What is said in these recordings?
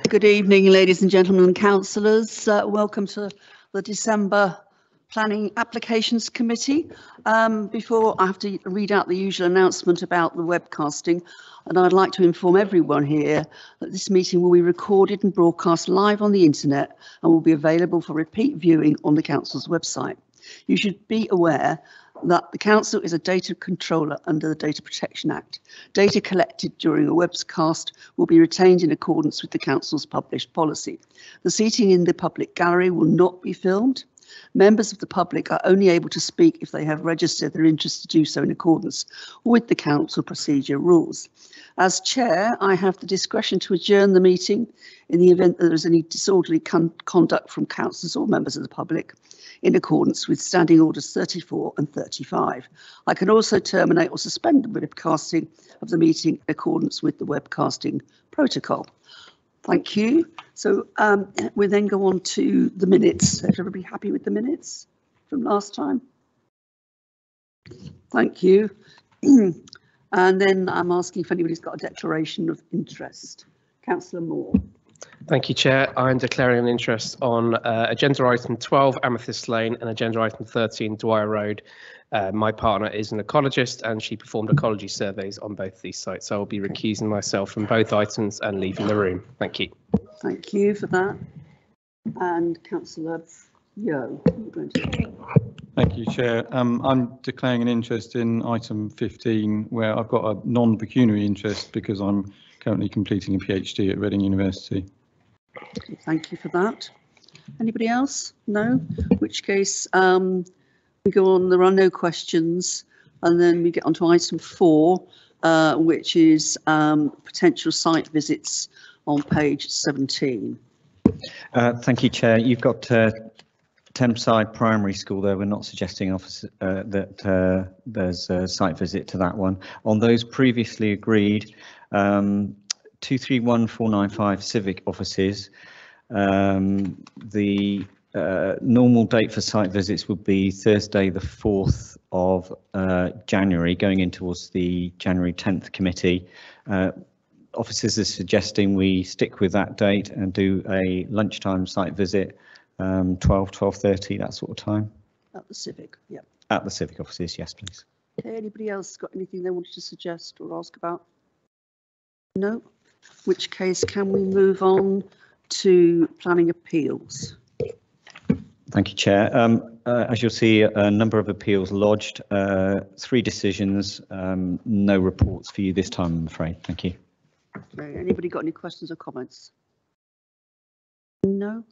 Good evening, ladies and gentlemen and councillors. Welcome to the December Planning Applications Committee. Before I have to read out the usual announcement about the webcasting, and I'd like to inform everyone here that this meeting will be recorded and broadcast live on the internet and will be available for repeat viewing on the council's website. You should be aware that the council is a data controller under the Data Protection Act. Data collected during a webcast will be retained in accordance with the council's published policy. The seating in the public gallery will not be filmed. Members of the public are only able to speak if they have registered their interest to do so in accordance with the council procedure rules. As chair, I have the discretion to adjourn the meeting in the event that there is any disorderly conduct from councillors or members of the public, in accordance with Standing Orders 34 and 35. I can also terminate or suspend the webcasting of the meeting in accordance with the webcasting protocol. Thank you. So we then go on to the minutes. Is everybody happy with the minutes from last time? Thank you. And then I'm asking if anybody's got a declaration of interest. Councillor Moore. Thank you, Chair. I'm declaring an interest on agenda item 12, Amethyst Lane, and agenda item 13, Dwyer Road. My partner is an ecologist and she performed ecology surveys on both these sites. So I'll be recusing myself from both items and leaving the room. Thank you. Thank you for that. And Councillor Yo. Thank you, Chair. I'm declaring an interest in item 15, where I've got a non-pecuniary interest because I'm currently completing a PhD at Reading University. Thank you for that. Anybody else? No? In which case we go on, there are no questions, and then we get on to item 4, which is potential site visits on page 17. Thank you, Chair. You've got Thameside Primary School there. We're not suggesting that there's a site visit to that one. On those previously agreed 231495 civic offices, the normal date for site visits would be Thursday the 4th of January, going in towards the January 10th committee. Officers are suggesting we stick with that date and do a lunchtime site visit, 12:30, that sort of time. At the civic, yeah. At the civic offices, yes, please. Okay, anybody else got anything they wanted to suggest or ask about? No? In which case, can we move on to planning appeals? Thank you, Chair. As you'll see, a number of appeals lodged, 3 decisions, no reports for you this time, I'm afraid. Thank you. Okay, anybody got any questions or comments? No?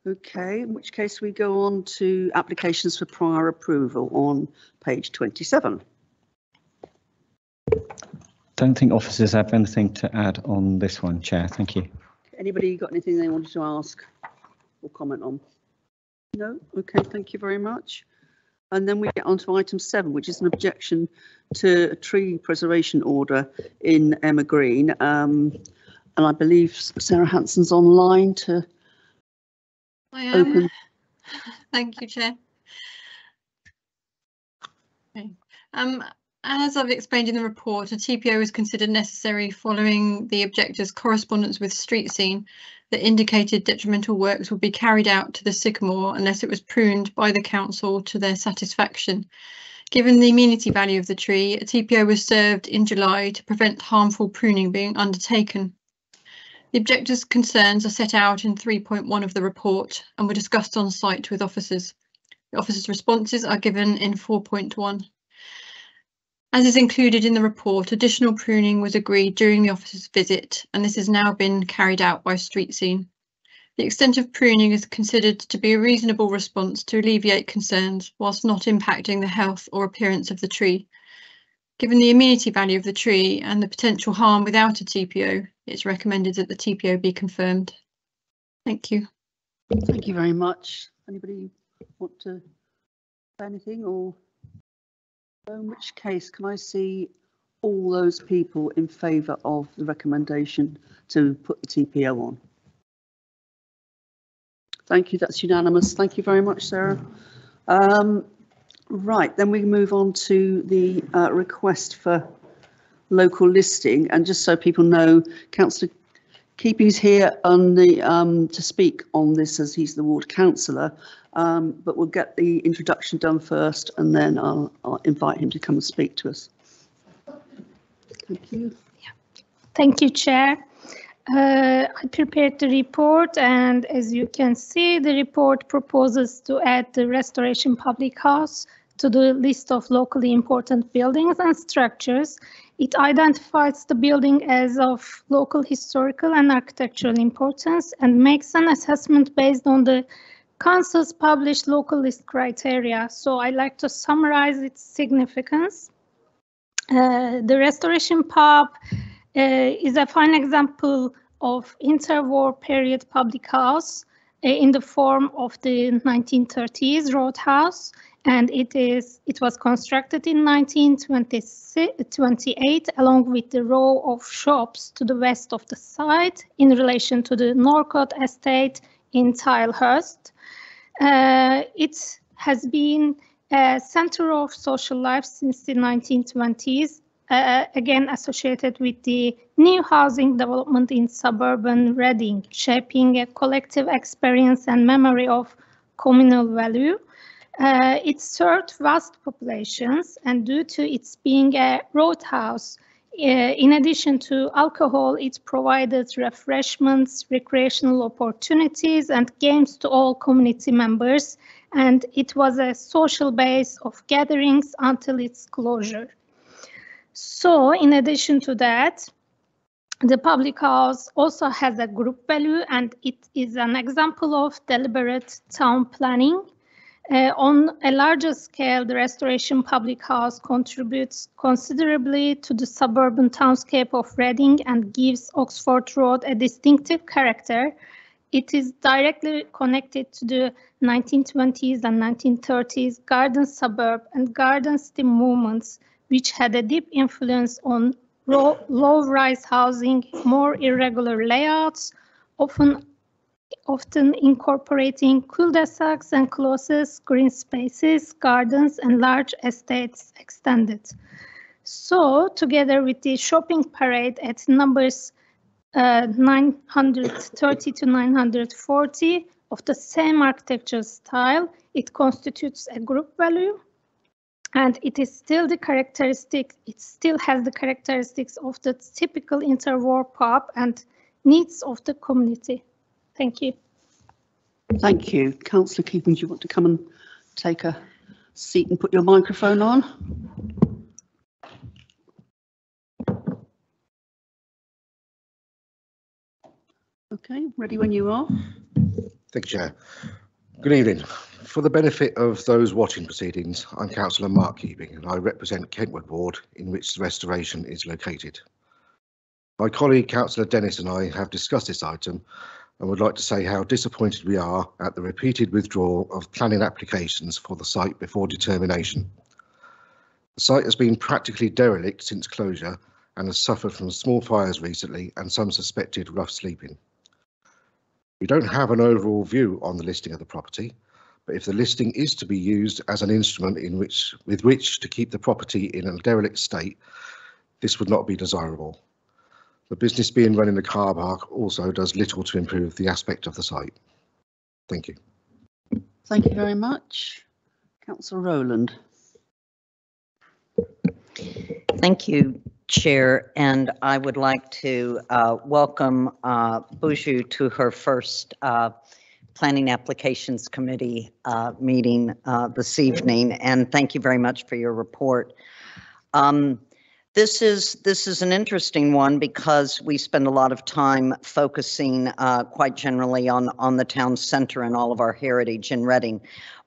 Okay, in which case we go on to applications for prior approval on page 27. Don't think officers have anything to add on this one, Chair. Thank you. Anybody got anything they wanted to ask or comment on? No? Okay, thank you very much. And then we get on to item 7, which is an objection to a tree preservation order in Emma Green. And I believe Sarah Hanson's online to open. Thank you, Chair. Okay. As I've explained in the report, a TPO is considered necessary following the objector's correspondence with Street Scene that indicated detrimental works would be carried out to the sycamore unless it was pruned by the council to their satisfaction. Given the amenity value of the tree, a TPO was served in July to prevent harmful pruning being undertaken. The objector's concerns are set out in 3.1 of the report and were discussed on site with officers. The officers' responses are given in 4.1. As is included in the report, additional pruning was agreed during the officer's visit, and this has now been carried out by Street Scene. The extent of pruning is considered to be a reasonable response to alleviate concerns whilst not impacting the health or appearance of the tree. Given the amenity value of the tree and the potential harm without a TPO, it's recommended that the TPO be confirmed. Thank you. Thank you very much. Anybody want to say anything, or in which case can I see all those people in favour of the recommendation to put the TPO on? Thank you, that's unanimous. Thank you very much, Sarah. Right, then we move on to the request for local listing, and just so people know, Councillor Keeping's here on the to speak on this as he's the ward councillor, but we'll get the introduction done first, and then I'll invite him to come and speak to us. Thank you. Thank you, Chair. I prepared the report, and as you can see, the report proposes to add the Restoration Public House to the list of locally important buildings and structures. It identifies the building as of local historical and architectural importance and makes an assessment based on the Council's published local list criteria. So I'd like to summarize its significance. The Restoration Pub is a fine example of interwar period public house in the form of the 1930s roadhouse, and it was constructed in 1928 along with the row of shops to the west of the site in relation to the Norcott estate in Tilehurst. It has been a center of social life since the 1920s, again associated with the new housing development in suburban Reading, shaping a collective experience and memory of communal value. It served vast populations, and due to its being a roadhouse, in addition to alcohol, it provided refreshments, recreational opportunities, and games to all community members, and it was a social base of gatherings until its closure. So, in addition to that, the public house also has a group value, and it is an example of deliberate town planning. On a larger scale, the Restoration Public House contributes considerably to the suburban townscape of Reading and gives Oxford Road a distinctive character. It is directly connected to the 1920s and 1930s garden suburb and garden city movements, which had a deep influence on low-rise housing, more irregular layouts, often incorporating cul-de-sacs and closes, green spaces, gardens, and large estates extended. So, together with the shopping parade at numbers 930 to 940 of the same architectural style, it constitutes a group value, and it still has the characteristics of the typical interwar pub and needs of the community. Thank you. Thank you. Councillor Keeping, do you want to come and take a seat and put your microphone on? Okay, ready when you are. Thank you, Chair. Good evening. For the benefit of those watching proceedings, I'm Councillor Mark Keeping and I represent Kentwood Ward, in which the restoration is located. My colleague Councillor Dennis and I have discussed this item and would like to say how disappointed we are at the repeated withdrawal of planning applications for the site before determination. The site has been practically derelict since closure and has suffered from small fires recently and some suspected rough sleeping. We don't have an overall view on the listing of the property, but if the listing is to be used as an instrument with which to keep the property in a derelict state, this would not be desirable. The business being run in the car park also does little to improve the aspect of the site. Thank you. Thank you very much. Councillor Rowland. Thank you, Chair, and I would like to welcome Buju to her first Planning Applications Committee meeting this evening, and thank you very much for your report. This is an interesting one because we spend a lot of time focusing quite generally on the town center and all of our heritage in Reading,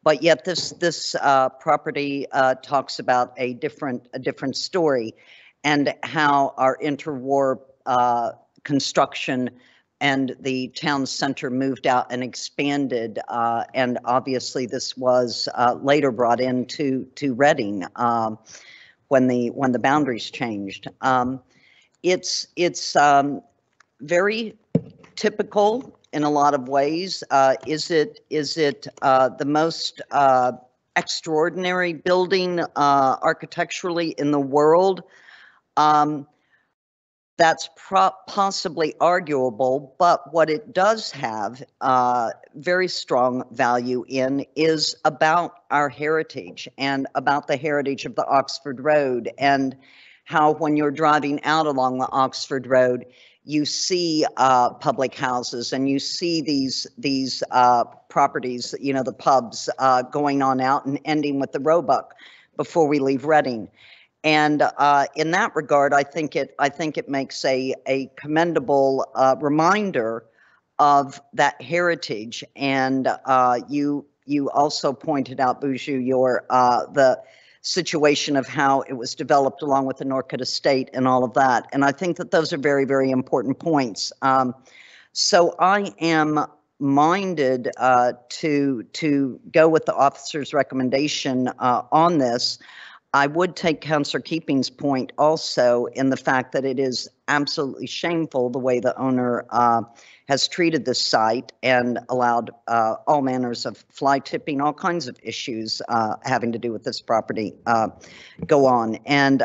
but yet this property talks about a different story, and how our interwar construction and the town center moved out and expanded, and obviously this was later brought into Reading when the boundaries changed. It's very typical in a lot of ways. Is it the most extraordinary building architecturally in the world? That's possibly arguable, but what it does have very strong value in is about our heritage and about the heritage of the Oxford Road, and how when you're driving out along the Oxford Road, you see public houses and you see these properties, you know, the pubs going on out and ending with the Roebuck before we leave Reading. And in that regard, I think it makes a commendable reminder of that heritage. And you also pointed out, Buju, the situation of how it was developed along with the Norcott estate and all of that. And I think that those are very, very important points. So I am minded to go with the officer's recommendation on this. I would take Councillor Keeping's point also in the fact that it is absolutely shameful the way the owner has treated this site and allowed all manners of fly tipping, all kinds of issues having to do with this property go on. And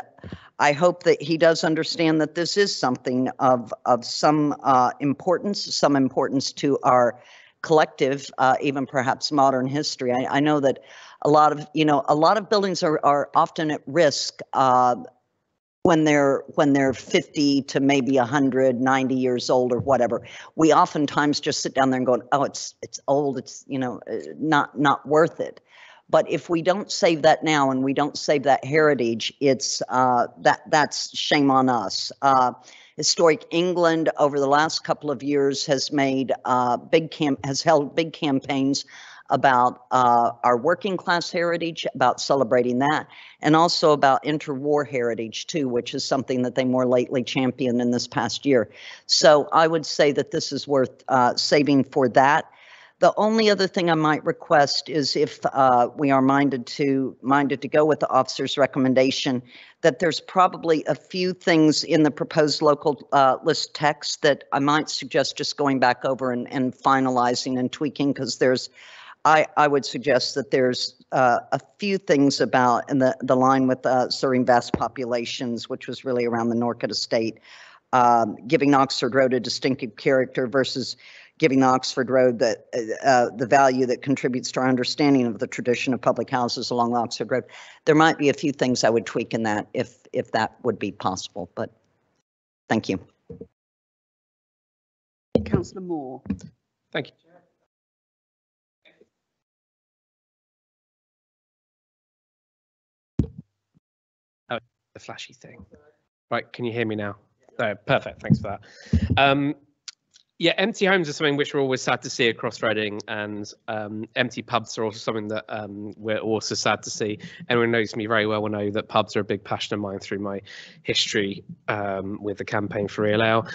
I hope that he does understand that this is something of some importance to our collective, even perhaps modern history. I know that a lot of buildings are often at risk when they're 50 to maybe 190 years old or whatever. We oftentimes just sit down there and go, oh, it's old, it's not worth it. But if we don't save that now and we don't save that heritage, it's that's shame on us. Historic England over the last couple of years has made held big campaigns about our working class heritage, about celebrating that, and also about interwar heritage too, which is something that they more lately championed in this past year. So I would say that this is worth saving for that. The only other thing I might request is if we are minded to go with the officer's recommendation, that there's probably a few things in the proposed local list text that I might suggest just going back over and finalizing and tweaking, because I would suggest that there's a few things about in the line with serving vast populations, which was really around the Norcott estate, giving Oxford Road a distinctive character versus giving Oxford Road the value that contributes to our understanding of the tradition of public houses along the Oxford Road. There might be a few things I would tweak in that if that would be possible, but thank you. Councillor Moore. Thank you. Oh, the flashy thing. Right, can you hear me now? Oh, perfect, thanks for that. Yeah, empty homes are something which we're always sad to see across Reading, and empty pubs are also something that we're also sad to see. Anyone who knows me very well will know that pubs are a big passion of mine through my history with the campaign for Real Ale.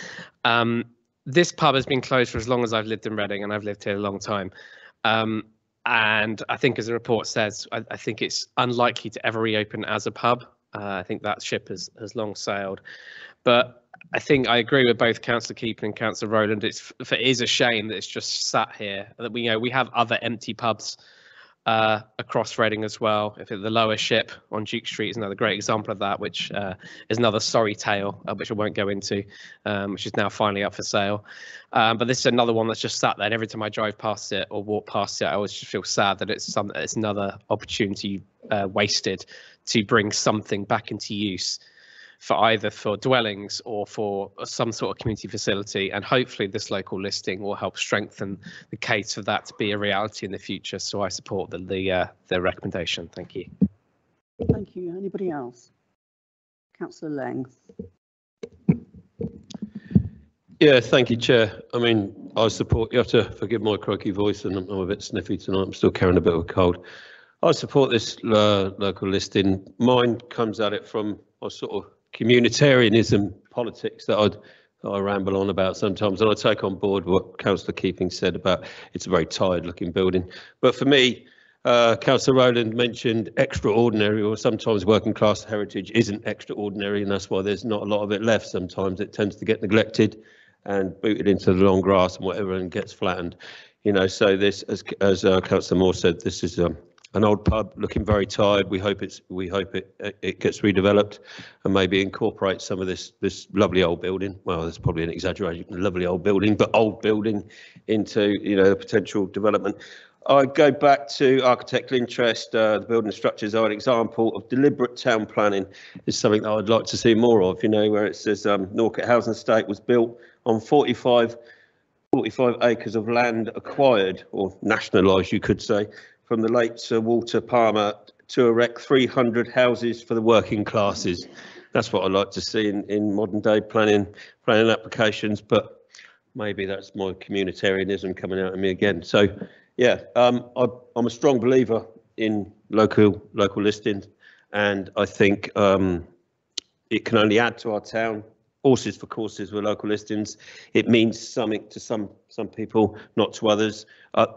This pub has been closed for as long as I've lived in Reading, and I've lived here a long time. And I think, as the report says, I think it's unlikely to ever reopen as a pub. I think that ship has long sailed. But I think I agree with both Councillor Keeping and Councillor Rowland. It is a shame that it's just sat here. That we have other empty pubs across Reading as well. If the Lower Ship on Duke Street is another great example of that, which is another sorry tale, which I won't go into, which is now finally up for sale. But this is another one that's just sat there, and every time I drive past it or walk past it, I always just feel sad that it's another opportunity wasted to bring something back into use for either for dwellings or for some sort of community facility, and hopefully this local listing will help strengthen the case for that to be a reality in the future. So I support the recommendation. Thank you. Thank you. Anybody else? Councillor Lang. Yeah, thank you, Chair. I mean, I support, you have to forgive my croaky voice, and I'm a bit sniffy tonight. I'm still carrying a bit of a cold. I support this local listing. Mine comes at it from a sort of communitarianism politics that I ramble on about sometimes, and I take on board what Councillor Keeping said about it's a very tired looking building. But for me, Councillor Rowland mentioned extraordinary, or sometimes working class heritage isn't extraordinary, and that's why there's not a lot of it left. Sometimes it tends to get neglected and booted into the long grass and whatever, and gets flattened. So this, as Councillor Moore said, this is a an old pub looking very tired. We hope it gets redeveloped and maybe incorporate some of this lovely old building. Well, that's probably an exaggeration, lovely old building, but old building into, you know, the potential development. I go back to architectural interest. The building structures are an example of deliberate town planning. Is something that I'd like to see more of. You know, where it says Norfolk Housing Estate was built on 45 acres of land acquired or nationalised, you could say, from the late Sir Walter Palmer to erect 300 houses for the working classes. That's what I'd like to see in modern day planning applications. But maybe that's my communitarianism coming out of me again. So. Yeah, I'm a strong believer in local listings, and I think it can only add to our town. Horses for courses with local listings. It means something to some people, not to others.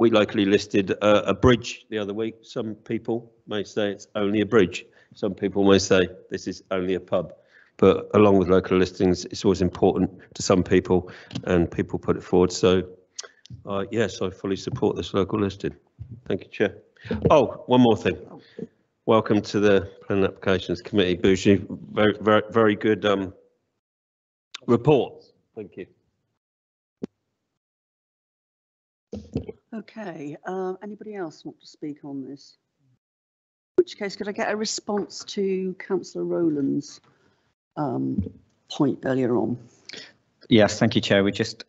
We locally listed a bridge the other week. Some people may say it's only a bridge. Some people may say this is only a pub. But along with local listings, it's always important to some people, and people put it forward. So. Yes, I fully support this local listing. Thank you, Chair. Oh, one more thing. Welcome to the Planning Applications Committee, Bougie. Very good report. Thank you. Okay, anybody else want to speak on this? In which case, could I get a response to Councillor Rowland's point earlier on? Yes, thank you, Chair. We're just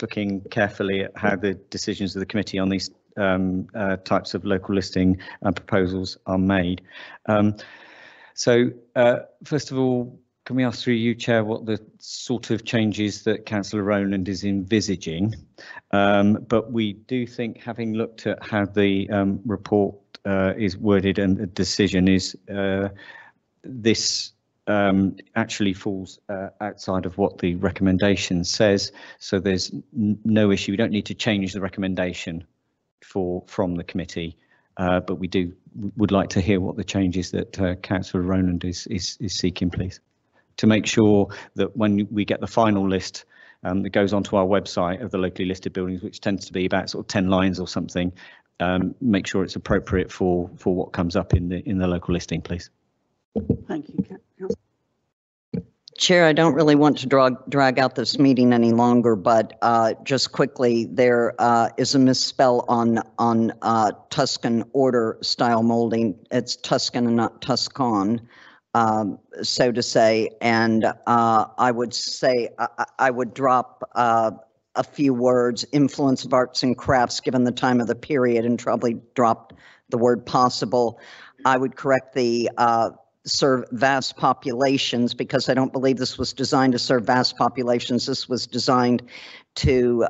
looking carefully at how the decisions of the committee on these types of local listing proposals are made. So first of all, can we ask through you, Chair, what the sort of changes that Councillor Rowland is envisaging? But we do think, having looked at how the report is worded and the decision is, this actually falls outside of what the recommendation says, so there's no issue. We don't need to change the recommendation from the committee, but we would like to hear what the changes that Councillor Rowland is seeking, please, to make sure that when we get the final list that goes onto our website of the locally listed buildings, which tends to be about sort of 10 lines or something, make sure it's appropriate for what comes up in the local listing, please. Thank you, Chair, I don't really want to drag out this meeting any longer, but just quickly, there is a misspell on Tuscan order style molding. It's Tuscan and not Tuscan, so to say. And I would say I would drop a few words, influence of arts and crafts given the time of the period, and probably drop the word possible. I would correct the serve vast populations, because I don't believe this was designed to serve vast populations. This was designed to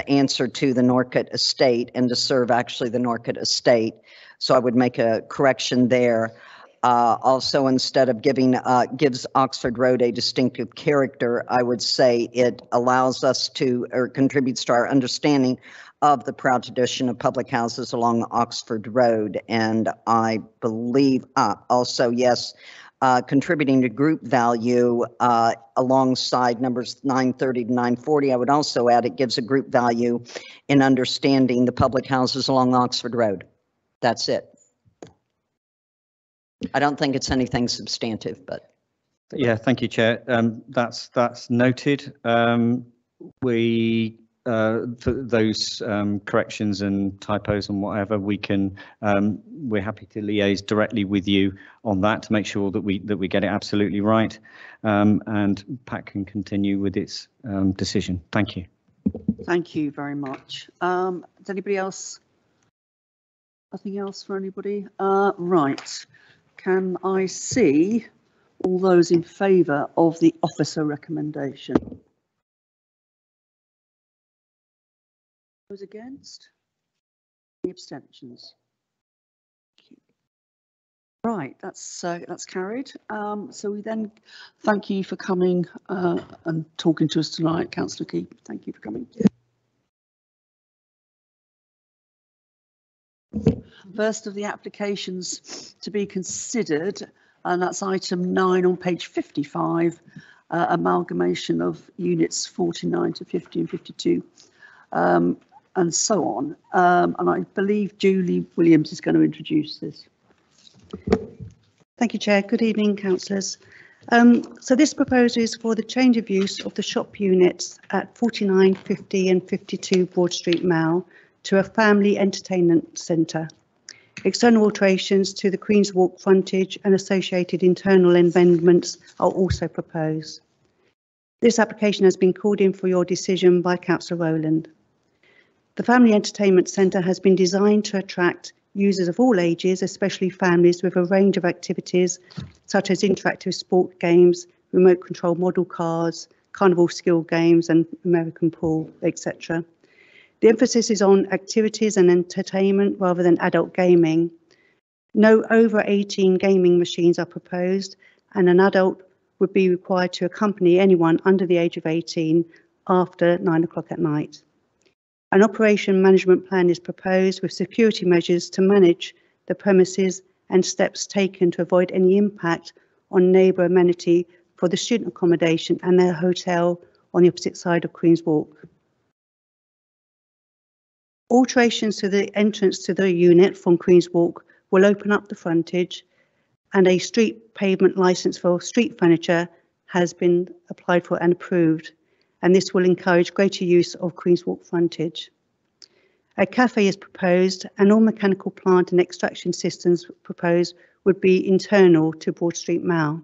answer to the Norcott estate and to serve actually the Norcott estate. So I would make a correction there. Also, instead of gives Oxford Road a distinctive character, I would say it allows us to, or contributes to our understanding of the proud tradition of public houses along Oxford Road. And I believe also, yes, contributing to group value alongside numbers 930 to 940, I would also add it gives a group value in understanding the public houses along Oxford Road. That's it. I don't think it's anything substantive, but. Yeah, thank you, Chair. That's noted. For those corrections and typos and whatever, we're happy to liaise directly with you on that to make sure that we get it absolutely right, and Pat can continue with its decision. Thank you. Thank you very much. Does anybody else? Nothing else for anybody? Right. Can I see all those in favour of the officer recommendation? Those against? Any abstentions? Right, that's carried. So we then thank you for coming and talking to us tonight, Councillor Keep. Thank you for coming. First of the applications to be considered, and that's item 9 on page 55, amalgamation of units 49 to 50 and 52. and so on. And I believe Julie Williams is going to introduce this. Thank you, Chair. Good evening, councillors. So this proposal is for the change of use of the shop units at 49, 50 and 52 Broad Street, Mall to a family entertainment centre. External alterations to the Queen's Walk frontage and associated internal amendments are also proposed. This application has been called in for your decision by Councillor Rowland. The Family Entertainment Centre has been designed to attract users of all ages, especially families, with a range of activities such as interactive sport games, remote control model cars, carnival skill games and American pool, etc. The emphasis is on activities and entertainment rather than adult gaming. No over 18 gaming machines are proposed, and an adult would be required to accompany anyone under the age of 18 after 9 o'clock at night. An operation management plan is proposed with security measures to manage the premises and steps taken to avoid any impact on neighbour amenity for the student accommodation and their hotel on the opposite side of Queen's Walk. Alterations to the entrance to the unit from Queen's Walk will open up the frontage, and a street pavement licence for street furniture has been applied for and approved, and this will encourage greater use of Queen's Walk frontage. A cafe is proposed, and all mechanical plant and extraction systems proposed would be internal to Broad Street Mall.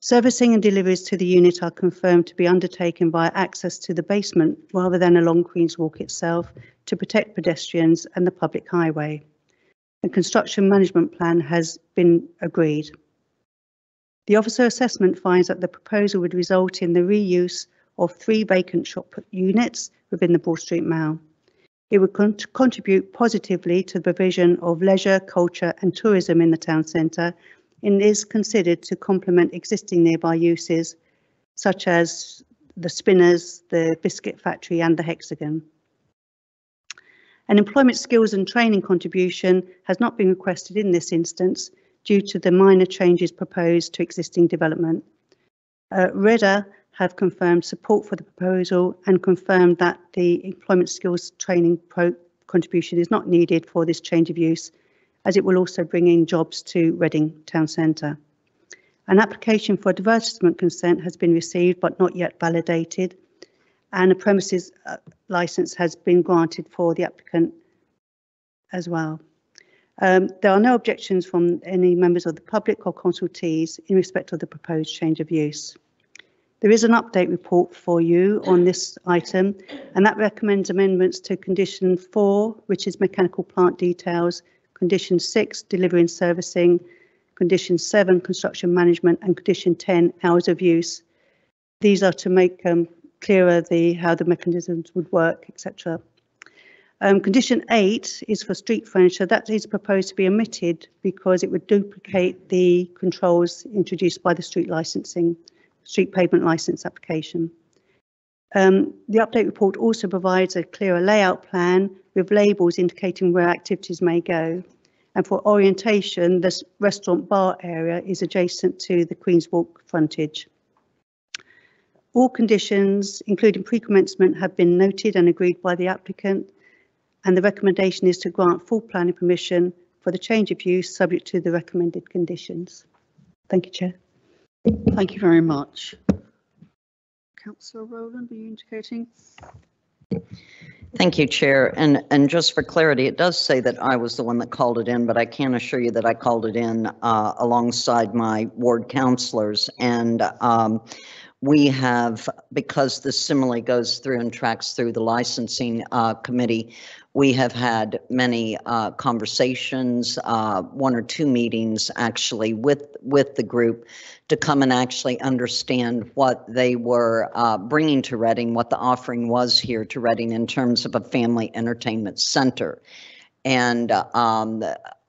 Servicing and deliveries to the unit are confirmed to be undertaken via access to the basement rather than along Queen's Walk itself to protect pedestrians and the public highway. A construction management plan has been agreed. The officer assessment finds that the proposal would result in the reuse of 3 vacant shop units within the Broad Street Mall. It would contribute positively to the provision of leisure, culture and tourism in the town centre, and is considered to complement existing nearby uses such as the Spinners, the Biscuit Factory and the Hexagon. An employment skills and training contribution has not been requested in this instance due to the minor changes proposed to existing development. REDA have confirmed support for the proposal and confirmed that the employment skills training contribution is not needed for this change of use, as it will also bring in jobs to Reading Town Centre. An application for advertisement consent has been received but not yet validated, and a premises licence has been granted for the applicant as well. There are no objections from any members of the public or consultees in respect of the proposed change of use. There is an update report for you on this item, and that recommends amendments to condition 4, which is mechanical plant details, condition 6, delivery and servicing, condition 7, construction management, and condition 10, hours of use. These are to make clearer how the mechanisms would work, etc. Condition 8 is for street furniture. That is proposed to be omitted because it would duplicate the controls introduced by the street pavement licence application. The update report also provides a clearer layout plan with labels indicating where activities may go. And for orientation, this restaurant bar area is adjacent to the Queen's Walk frontage. All conditions, including pre-commencement, have been noted and agreed by the applicant, and the recommendation is to grant full planning permission for the change of use subject to the recommended conditions. Thank you, Chair. Thank you very much. Councillor Rowland, are you indicating? Thank you, Chair. And just for clarity, it does say that I was the one that called it in, but I can assure you that I called it in alongside my ward councillors. And we have, because this similarly goes through and tracks through the licensing committee, we have had many conversations, 1 or 2 meetings actually with the group to come and actually understand what they were bringing to Reading, what the offering was here to Reading in terms of a family entertainment center. And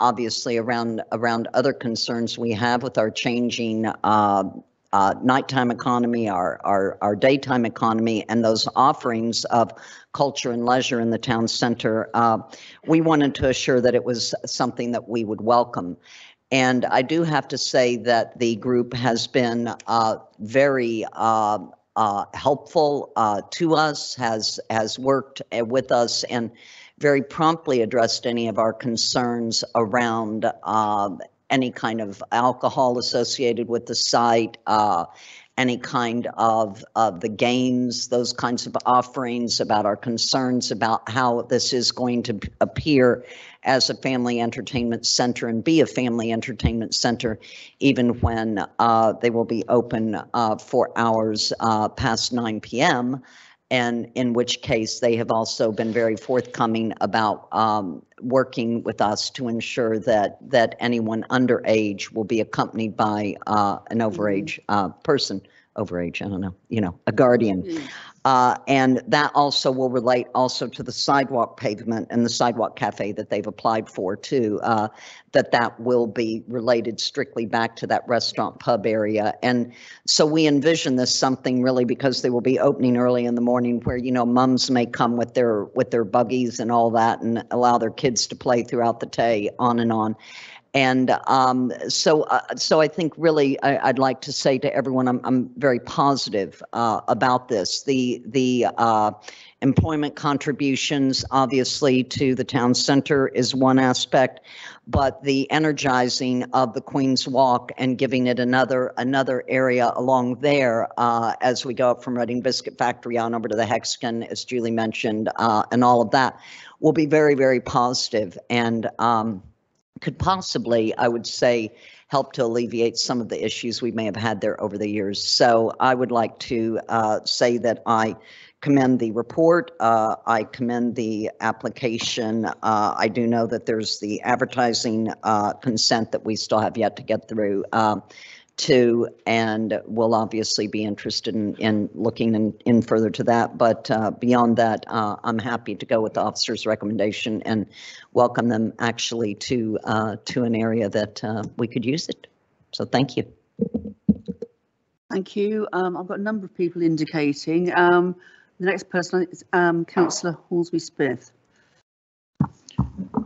obviously around other concerns we have with our changing nighttime economy, our daytime economy, and those offerings of culture and leisure in the town center, we wanted to assure that it was something that we would welcome. And I do have to say that the group has been very helpful to us, has worked with us and very promptly addressed any of our concerns around any kind of alcohol associated with the site, any kind of the games, those kinds of offerings, about our concerns about how this is going to appear as a family entertainment center and be a family entertainment center, even when they will be open for hours past 9 p.m. And in which case they have also been very forthcoming about working with us to ensure that anyone underage will be accompanied by an overage person, overage, I don't know, a guardian. And that also will relate also to the sidewalk pavement and the sidewalk cafe that they've applied for too, that will be related strictly back to that restaurant pub area. And so we envision this something really, because they will be opening early in the morning where, mums may come with their buggies and all that and allow their kids to play throughout the day, on and on. And so I think really I'd like to say to everyone, I'm very positive about this. The employment contributions, obviously, to the town center is one aspect, but the energizing of the Queen's Walk and giving it another area along there as we go up from Reading Biscuit Factory on over to the Hexagon, as Julie mentioned, and all of that will be very, very positive, and could possibly, I would say, help to alleviate some of the issues we may have had there over the years. So I would like to say that I commend the report. I commend the application. I do know that there's the advertising consent that we still have yet to get through too, and we'll obviously be interested in looking in further to that. But beyond that, I'm happy to go with the officer's recommendation and welcome them actually to an area that we could use it. So thank you. Thank you. I've got a number of people indicating. The next person is Councillor Hornsby-Smith.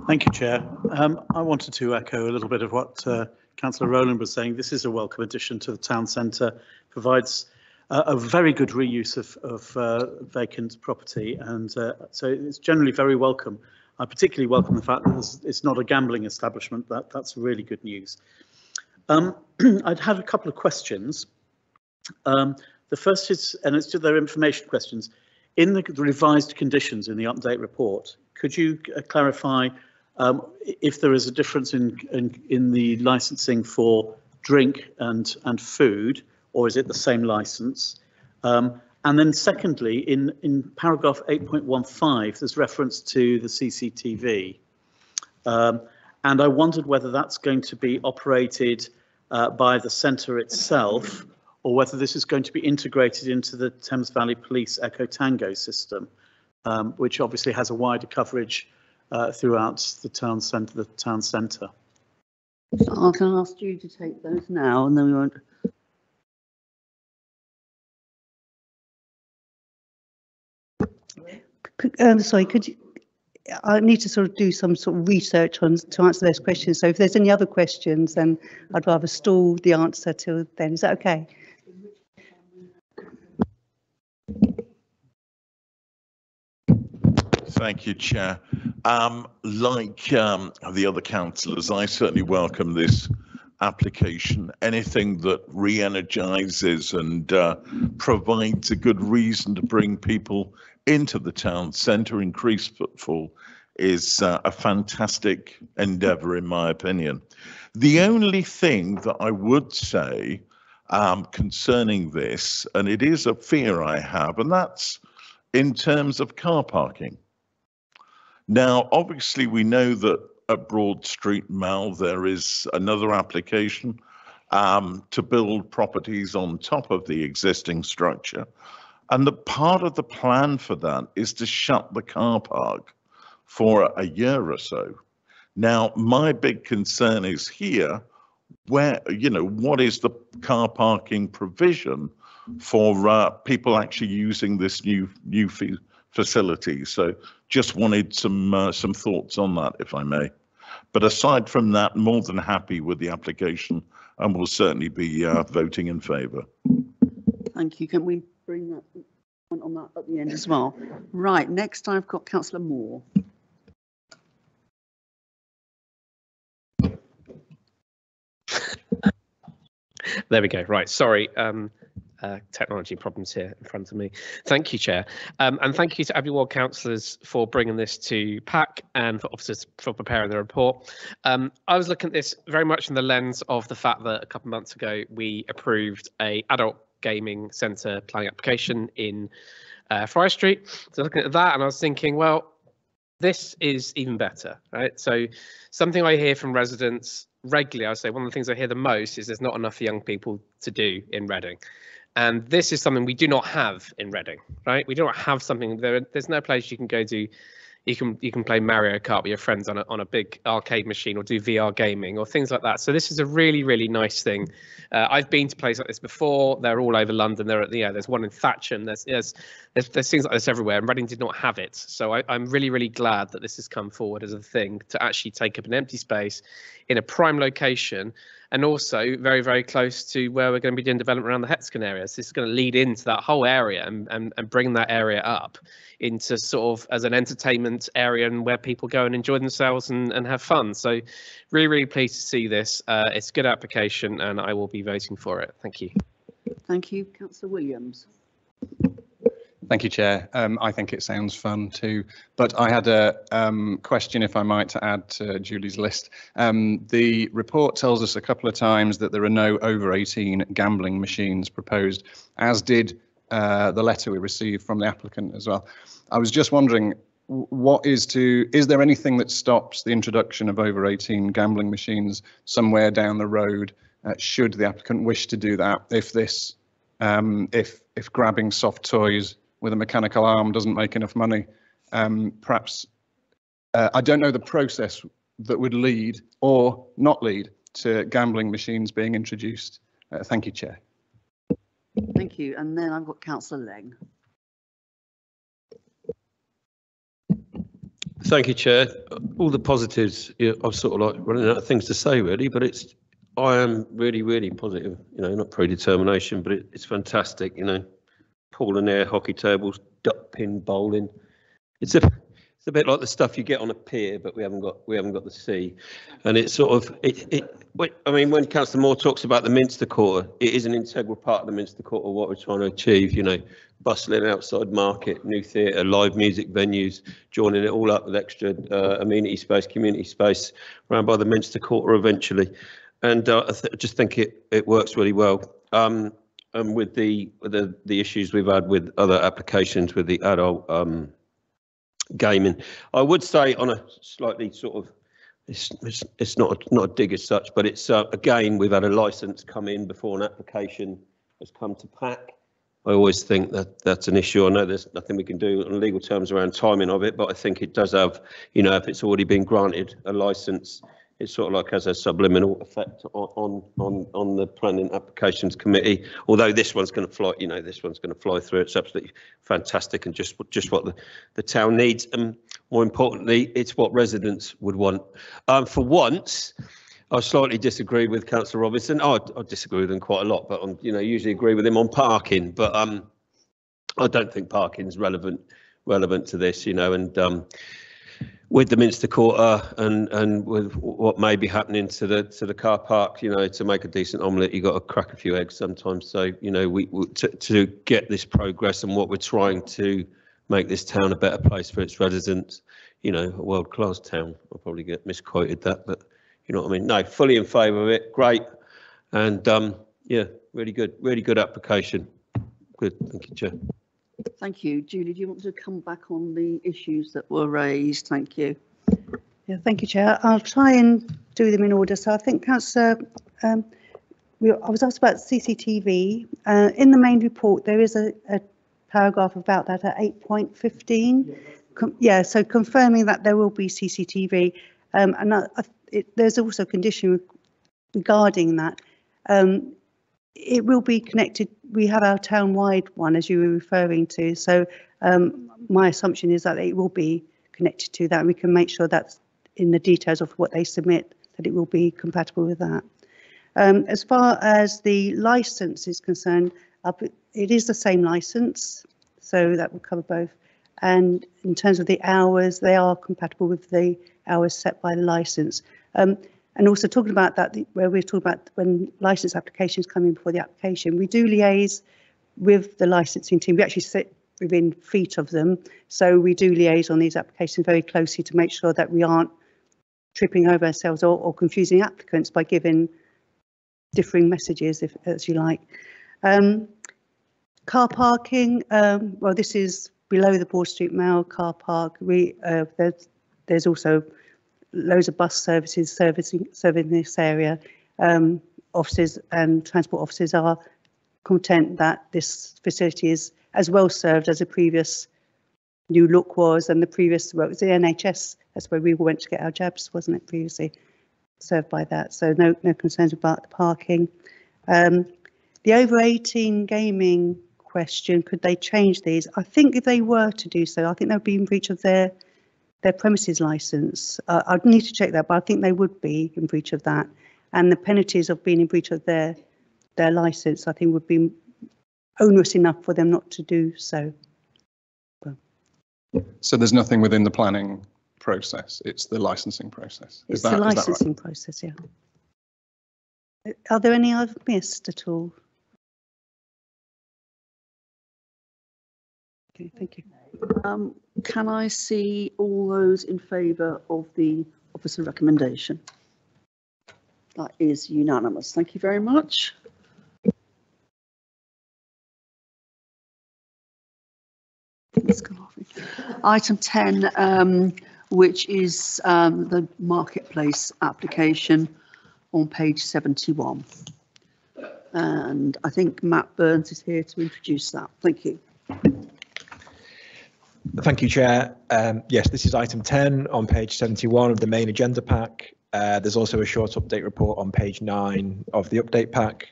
Thank you, Chair. I wanted to echo a little bit of what Councillor Rowland was saying. This is a welcome addition to the town centre, provides a very good reuse of vacant property, and so it's generally very welcome. I particularly welcome the fact that it's not a gambling establishment. That's really good news. I'd have a couple of questions. The first is, and it's to their information questions. In the revised conditions in the update report, could you clarify if there is a difference in the licensing for drink and food, or is it the same license? And then secondly, in paragraph 8.15, there's reference to the CCTV. And I wondered whether that's going to be operated by the centre itself, or whether this is going to be integrated into the Thames Valley Police Echo Tango system, which obviously has a wider coverage throughout the town centre. I can ask you to take those now, and then we won't. Sorry, could you? I need to sort of do some sort of research to answer those questions. So if there's any other questions, then I'd rather stall the answer till then. Is that okay? Thank you, Chair. Like the other councillors, I certainly welcome this application. Anything that re-energises and provides a good reason to bring people into the town centre, increase footfall, is a fantastic endeavour, in my opinion. The only thing that I would say concerning this, and it is a fear I have, and that's in terms of car parking. Now, obviously, we know that at Broad Street Mall, there is another application to build properties on top of the existing structure. And the part of the plan for that is to shut the car park for a year or so. Now, my big concern is here, where, what is the car parking provision for people actually using this new facility? So just wanted some thoughts on that, if I may. But aside from that, more than happy with the application, and will certainly be voting in favour. Thank you. Can we bring on that at the end as well. Right, next I've got Councillor Moore. There we go. Right. Sorry. Technology problems here in front of me. Thank you, Chair. And thank you to every ward councillors for bringing this to PAC and for officers for preparing the report. I was looking at this very much in the lens of the fact that a couple of months ago we approved a adult gaming centre planning application in Friar Street. So looking at that and I was thinking, well, this is even better, right? So something I hear from residents regularly, I say one of the things I hear the most is there's not enough for young people to do in Reading. And this is something we do not have in Reading, right? We do not have something, there's no place you can go to, you can play Mario Kart with your friends on a big arcade machine or do VR gaming or things like that. So this is a really, really nice thing. I've been to places like this before. They're all over London. There's one in Thatcham. There's things like this everywhere, and Reading did not have it. So I'm really, really glad that this has come forward as a thing to actually take up an empty space in a prime location, and also very, very close to where we're going to be doing development around the Hexton area. So this is going to lead into that whole area and bring that area up into sort of as an entertainment area and where people go and enjoy themselves and have fun. So really, really pleased to see this. It's a good application and I will be voting for it. Thank you. Thank you, Councillor Williams. Thank you, Chair. I think it sounds fun too, but I had a question, if I might, to add to Julie's list. The report tells us a couple of times that there are no over 18 gambling machines proposed, as did the letter we received from the applicant as well. I was just wondering, is there anything that stops the introduction of over 18 gambling machines somewhere down the road, should the applicant wish to do that, if this, if grabbing soft toys with a mechanical arm doesn't make enough money? Perhaps, I don't know the process that would lead or not lead to gambling machines being introduced. Thank you, Chair. Thank you. And then I've got Councillor Leng. Thank you, Chair. All the positives, I'm sort of like running out of things to say really, but I am really, really positive, not predetermination, but it's fantastic, pool and air, hockey tables, duck pin bowling. It's a bit like the stuff you get on a pier, but we haven't got the sea. And it's sort of I mean, when Councillor Moore talks about the Minster Quarter, it is an integral part of the Minster Quarter, what we're trying to achieve, bustling outside market, new theatre, live music venues, joining it all up with extra amenity space, community space around by the Minster Quarter eventually. And I just think it works really well. And with the issues we've had with other applications with the adult gaming, I would say on a slightly sort of, it's not a dig as such, but it's again, we've had a licence come in before an application has come to PAC. I always think that that's an issue. I know there's nothing we can do on legal terms around timing of it, but I think it does have, if it's already been granted a licence, it sort of like has a subliminal effect on the planning applications committee. Although this one's going to fly, this one's going to fly through. It's absolutely fantastic and just what the town needs. And more importantly, it's what residents would want. For once, I slightly disagree with Councillor Robinson. I disagree with him quite a lot, but usually agree with him on parking. But I don't think parking is relevant to this, and with the Minster Quarter and with what may be happening to the car park, to make a decent omelette, you got to crack a few eggs sometimes. So to get this progress and what we're trying to make this town a better place for its residents, a world-class town. I'll probably get misquoted that, but you know what I mean. No, fully in favour of it. Great, and yeah, really good application. Good, thank you, Chair. Thank you. Julie, do you want to come back on the issues that were raised? Thank you. Yeah, thank you, Chair. I'll try and do them in order. So I think, Councillor, I was asked about CCTV. In the main report, there is a paragraph about that at 8.15. Yeah, so confirming that there will be CCTV. And there's also a condition regarding that. It will be connected. We have our town-wide one, as you were referring to. So my assumption is that it will be connected to that. We can make sure that's in the details of what they submit, that it will be compatible with that. As far as the licence is concerned, it is the same licence. so that would cover both. And in terms of the hours, they are compatible with the hours set by the licence. And also talking about that, where we're talking about when licence applications come in before the application, we do liaise with the licensing team. We actually sit within feet of them, so we do liaise on these applications very closely to make sure that we aren't tripping over ourselves or confusing applicants by giving differing messages, if as you like. Car parking, well, this is below the Broad Street Mall car park. There's also loads of bus services serving this area. Officers and transport officers are content that this facility is as well served as the previous New Look was, and the previous, well, it was the NHS, that's where we went to get our jabs, wasn't it, previously served by that, so no concerns about the parking. The over 18 gaming question, could they change these? I think if they were to do so, I think they'd be in breach of their premises licence. I'd need to check that, but I think they would be in breach of that, and the penalties of being in breach of their licence, I think, would be onerous enough for them not to do so. So there's nothing within the planning process, it's the licensing process. It's the licensing process, yeah. Are there any I've missed at all? Okay, thank you. Can I see all those in favour of the officer recommendation? That is unanimous. Thank you very much. Item 10, which is the marketplace application on page 71. And I think Matt Burns is here to introduce that. Thank you. Thank you, Chair. Yes, this is item 10 on page 71 of the main agenda pack. There's also a short update report on page 9 of the update pack.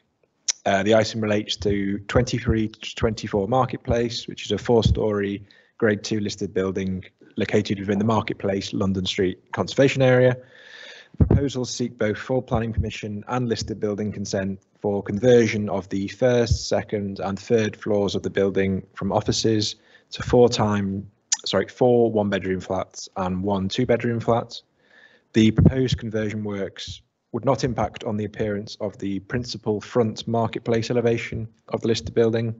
The item relates to 23-24 Marketplace, which is a 4-storey Grade 2 listed building located within the Marketplace, London Street conservation area. Proposals seek both full planning permission and listed building consent for conversion of the first, second and third floors of the building from offices to 4 one-bedroom flats and 1 two-bedroom flat. The proposed conversion works would not impact on the appearance of the principal front Marketplace elevation of the listed building,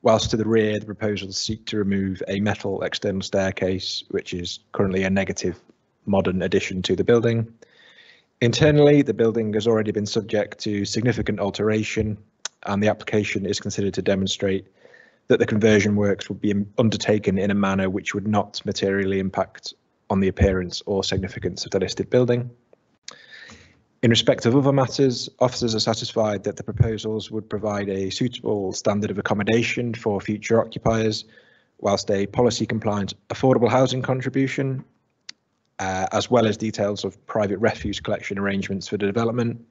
whilst to the rear the proposals seek to remove a metal external staircase, which is currently a negative modern addition to the building. Internally, the building has already been subject to significant alteration, and the application is considered to demonstrate that the conversion works would be undertaken in a manner which would not materially impact on the appearance or significance of the listed building. In respect of other matters, officers are satisfied that the proposals would provide a suitable standard of accommodation for future occupiers, whilst a policy compliant affordable housing contribution, as well as details of private refuse collection arrangements for the development,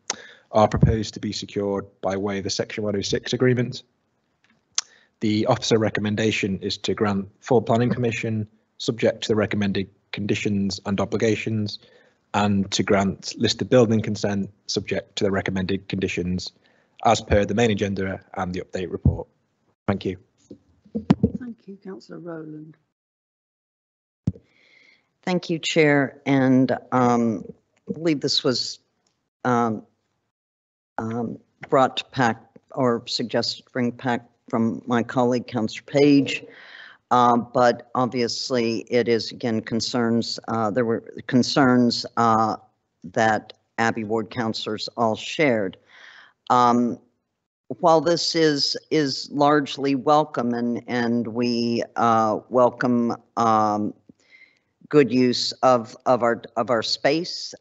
are proposed to be secured by way of the Section 106 agreement. The officer recommendation is to grant full planning permission, subject to the recommended conditions and obligations, and to grant listed building consent subject to the recommended conditions as per the main agenda and the update report. Thank you. Thank you, Councillor Rowland. Thank you, Chair. And I believe this was brought to pack or suggested to bring pack from my colleague, Councillor Page. But obviously it is, again, concerns, there were concerns that Abbey Ward councillors all shared. While this is largely welcome and we welcome good use of our space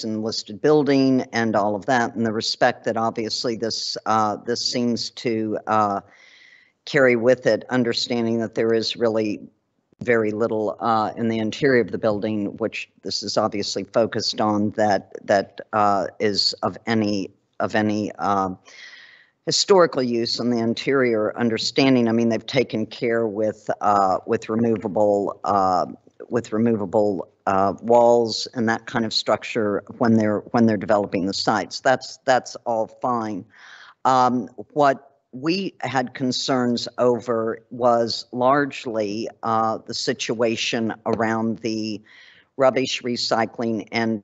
in listed building and all of that, and the respect that obviously this seems to carry with it, understanding that there is really very little in the interior of the building, which this is obviously focused on, that is of any historical use in the interior. Understanding, I mean, they've taken care with removable walls and that kind of structure when they're developing the sites. That's all fine. What we had concerns over was largely the situation around the rubbish recycling and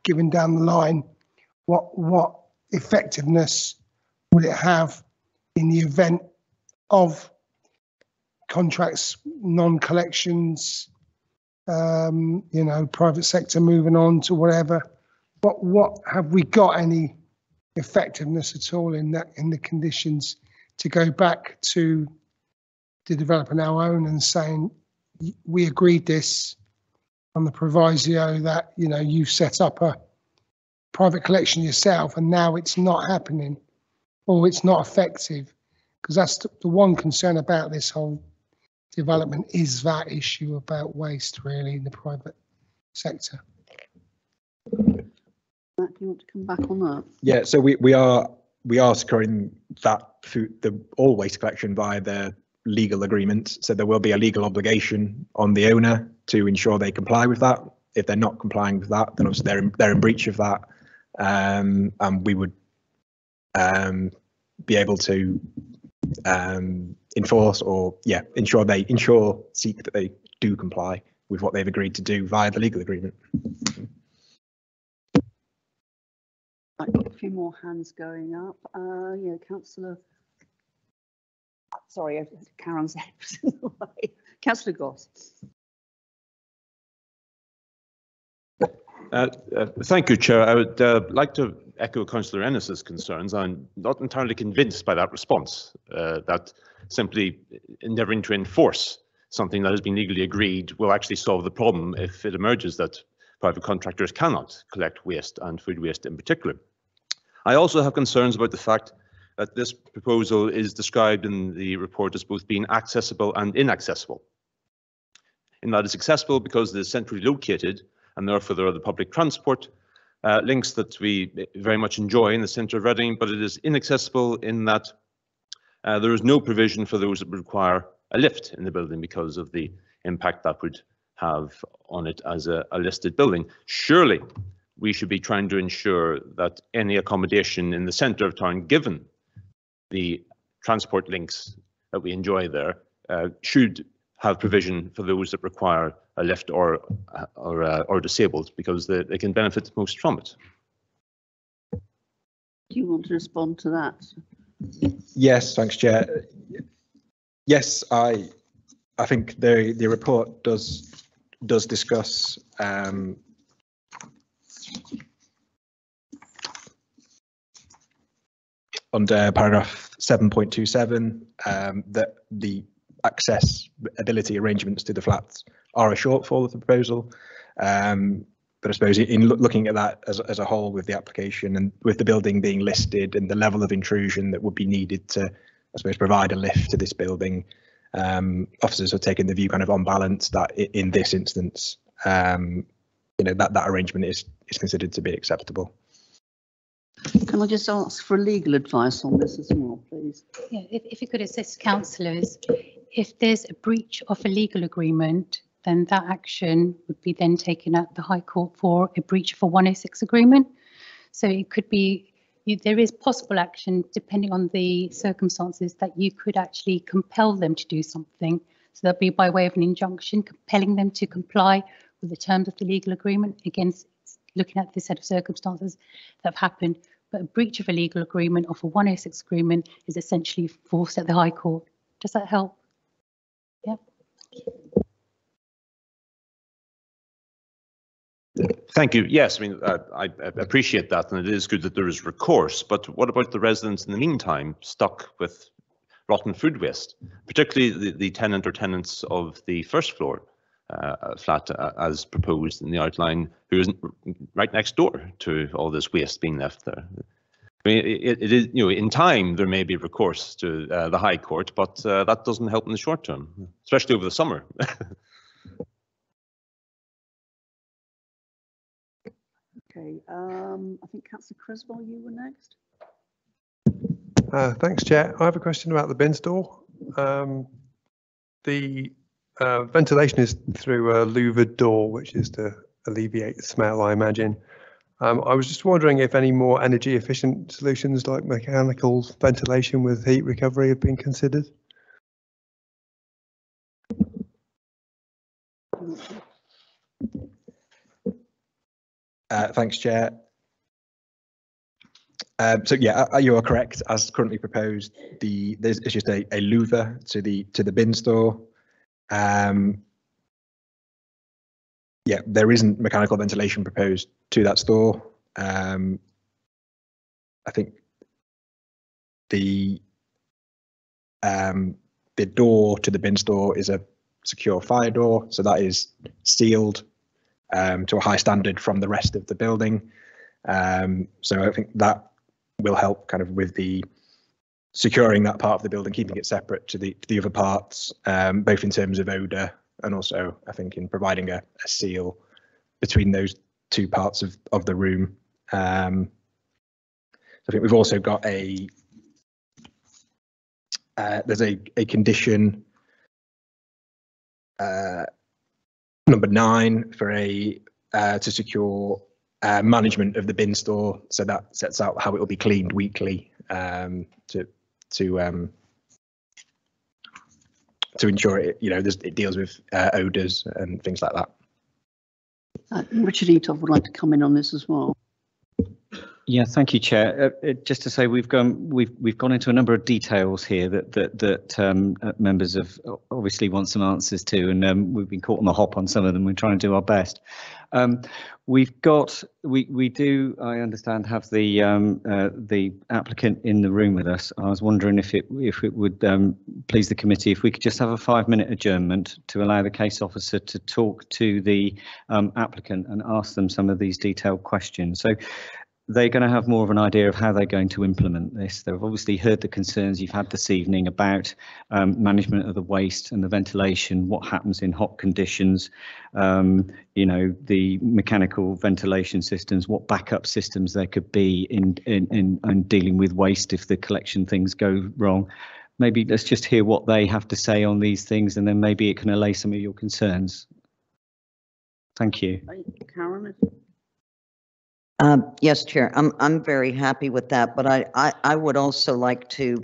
given down the line, what effectiveness would it have in the event of contracts, non-collections, you know, private sector moving on to whatever? What have we got any effectiveness at all in that, in the conditions to go back to the developer now own and saying, we agreed this on the proviso that, you know, you've set up a private collection yourself and now it's not happening or it's not effective? Because that's the one concern about this whole development, is that issue about waste really in the private sector. Matt, do you want to come back on that? Yeah, so we are securing that all waste collection via the legal agreement. So there will be a legal obligation on the owner to ensure they comply with that. If they're not complying with that, then obviously they're in breach of that, and we would be able to enforce or seek that they do comply with what they've agreed to do via the legal agreement. I've got a few more hands going up. Yeah, Councillor. Sorry, Karen's in the way. Councillor Goss. Thank you, Chair. I would like to echo Councillor Ennis's concerns. I'm not entirely convinced by that response, that simply endeavouring to enforce something that has been legally agreed will actually solve the problem if it emerges that private contractors cannot collect waste and food waste in particular. I also have concerns about the fact that this proposal is described in the report as both being accessible and inaccessible. In that it's accessible because it is centrally located and therefore there are the public transport links that we very much enjoy in the centre of Reading, but it is inaccessible in that there is no provision for those that require a lift in the building because of the impact that would have on it as a listed building. Surely we should be trying to ensure that any accommodation in the centre of town, given the transport links that we enjoy there, should have provision for those that require a lift or disabled, because they can benefit most from it. Do you want to respond to that? Yes, thanks, Chair. Yes, I think the report does discuss under paragraph 7.27 that the accessibility arrangements to the flats are a shortfall of the proposal. But I suppose in looking at that as a whole with the application and with the building being listed and the level of intrusion that would be needed to, I suppose, provide a lift to this building, officers have taken the view kind of on balance that in this instance, you know, that arrangement is considered to be acceptable. Can I just ask for legal advice on this as well, please? Yeah, if you could assist councillors, if there's a breach of a legal agreement, then that action would be then taken at the High Court for a breach of a 106 agreement. So it could be, there is possible action depending on the circumstances that you could actually compel them to do something. So that'd be by way of an injunction, compelling them to comply with the terms of the legal agreement, against looking at this set of circumstances that have happened. But a breach of a legal agreement of a 106 agreement is essentially forced at the High Court. Does that help? Yeah. Thank you. Yes, I mean, I appreciate that, and it is good that there is recourse, but what about the residents in the meantime stuck with rotten food waste, particularly the tenant or tenants of the first floor flat as proposed in the outline, who is right next door to all this waste being left there? I mean, it is, you know, in time there may be recourse to the High Court, but that doesn't help in the short term, especially over the summer. Okay, I think Councillor Creswell, you were next. Thanks, Chair. I have a question about the bin store. The ventilation is through a louvered door, which is to alleviate the smell, I imagine. I was just wondering if any more energy efficient solutions like mechanical ventilation with heat recovery have been considered. Thanks, Chair. So yeah, you are correct. As currently proposed, there's just a louver to the bin store. Yeah, there isn't mechanical ventilation proposed to that store. I think the door to the bin store is a secure fire door, so that is sealed to a high standard from the rest of the building. So I think that will help kind of with the securing that part of the building, keeping it separate to the other parts, both in terms of odour and also I think in providing a seal between those two parts of the room. I think we've also got there's a condition number 9 for to secure management of the bin store. So that sets out how it will be cleaned weekly to ensure it, it deals with odours and things like that. Richard Eatoff would like to come in on this as well. Yeah, thank you, Chair. Just to say, we've gone into a number of details here that members have obviously want some answers to, and we've been caught on the hop on some of them. We're trying to do our best. We do, I understand, have the applicant in the room with us. I was wondering if it would please the committee if we could just have a 5-minute adjournment to allow the case officer to talk to the applicant and ask them some of these detailed questions. So they're going to have more of an idea of how they're going to implement this. They've obviously heard the concerns you've had this evening about management of the waste and the ventilation, what happens in hot conditions, the mechanical ventilation systems, what backup systems there could be in dealing with waste if the collection things go wrong. Maybe let's just hear what they have to say on these things, and then maybe it can allay some of your concerns. Thank you. Karen? Yes, Chair, I'm very happy with that, but I would also like to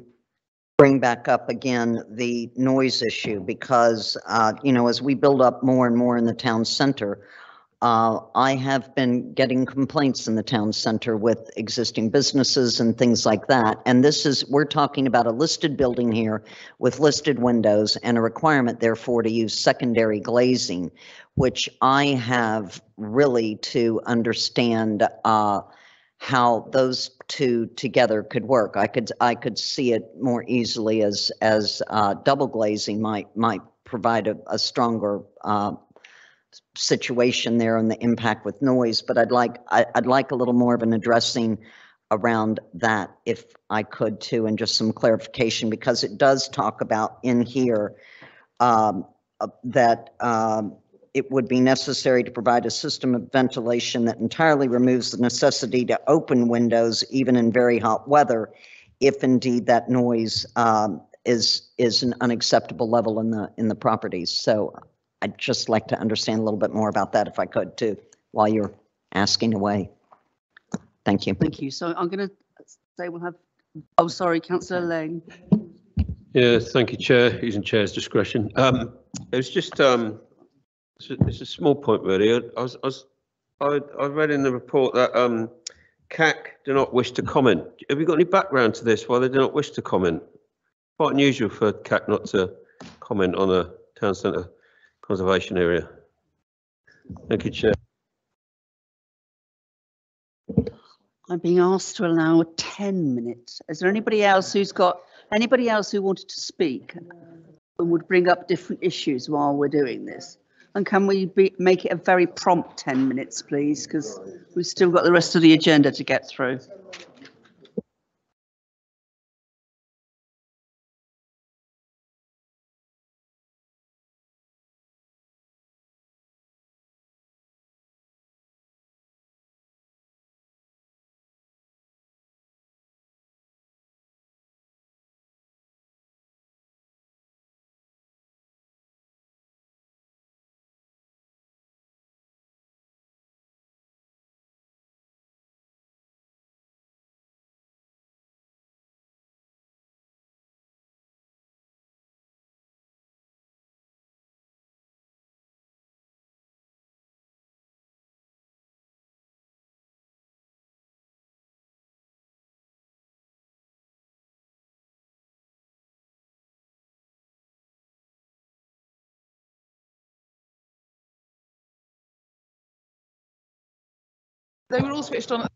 bring back up again the noise issue because, as we build up more and more in the town center, I have been getting complaints in the town center with existing businesses and things like that. And we're talking about a listed building here with listed windows and a requirement, therefore, to use secondary glazing, which I have really to understand how those two together could work. I could see it more easily as double glazing might provide a stronger situation there and the impact with noise, but I'd like a little more of an addressing around that if I could too, and just some clarification, because it does talk about in here that it would be necessary to provide a system of ventilation that entirely removes the necessity to open windows even in very hot weather, if indeed that noise is an unacceptable level in the properties. So I'd just like to understand a little bit more about that if I could too, while you're asking away. Thank you. Thank you. So I'm going to say we'll have, oh, sorry, Councillor Lang. Yeah, thank you, Chair. Using Chair's discretion. It was just, it's a small point really. I read in the report that CAC do not wish to comment. Have you got any background to this? Why they do not wish to comment? Quite unusual for CAC not to comment on a town centre conservation area. Thank you, Chair. I'm being asked to allow 10 minutes. Is there anybody else who wanted to speak and would bring up different issues while we're doing this? And can we make it a very prompt 10 minutes, please? Because we've still got the rest of the agenda to get through. They were all switched on at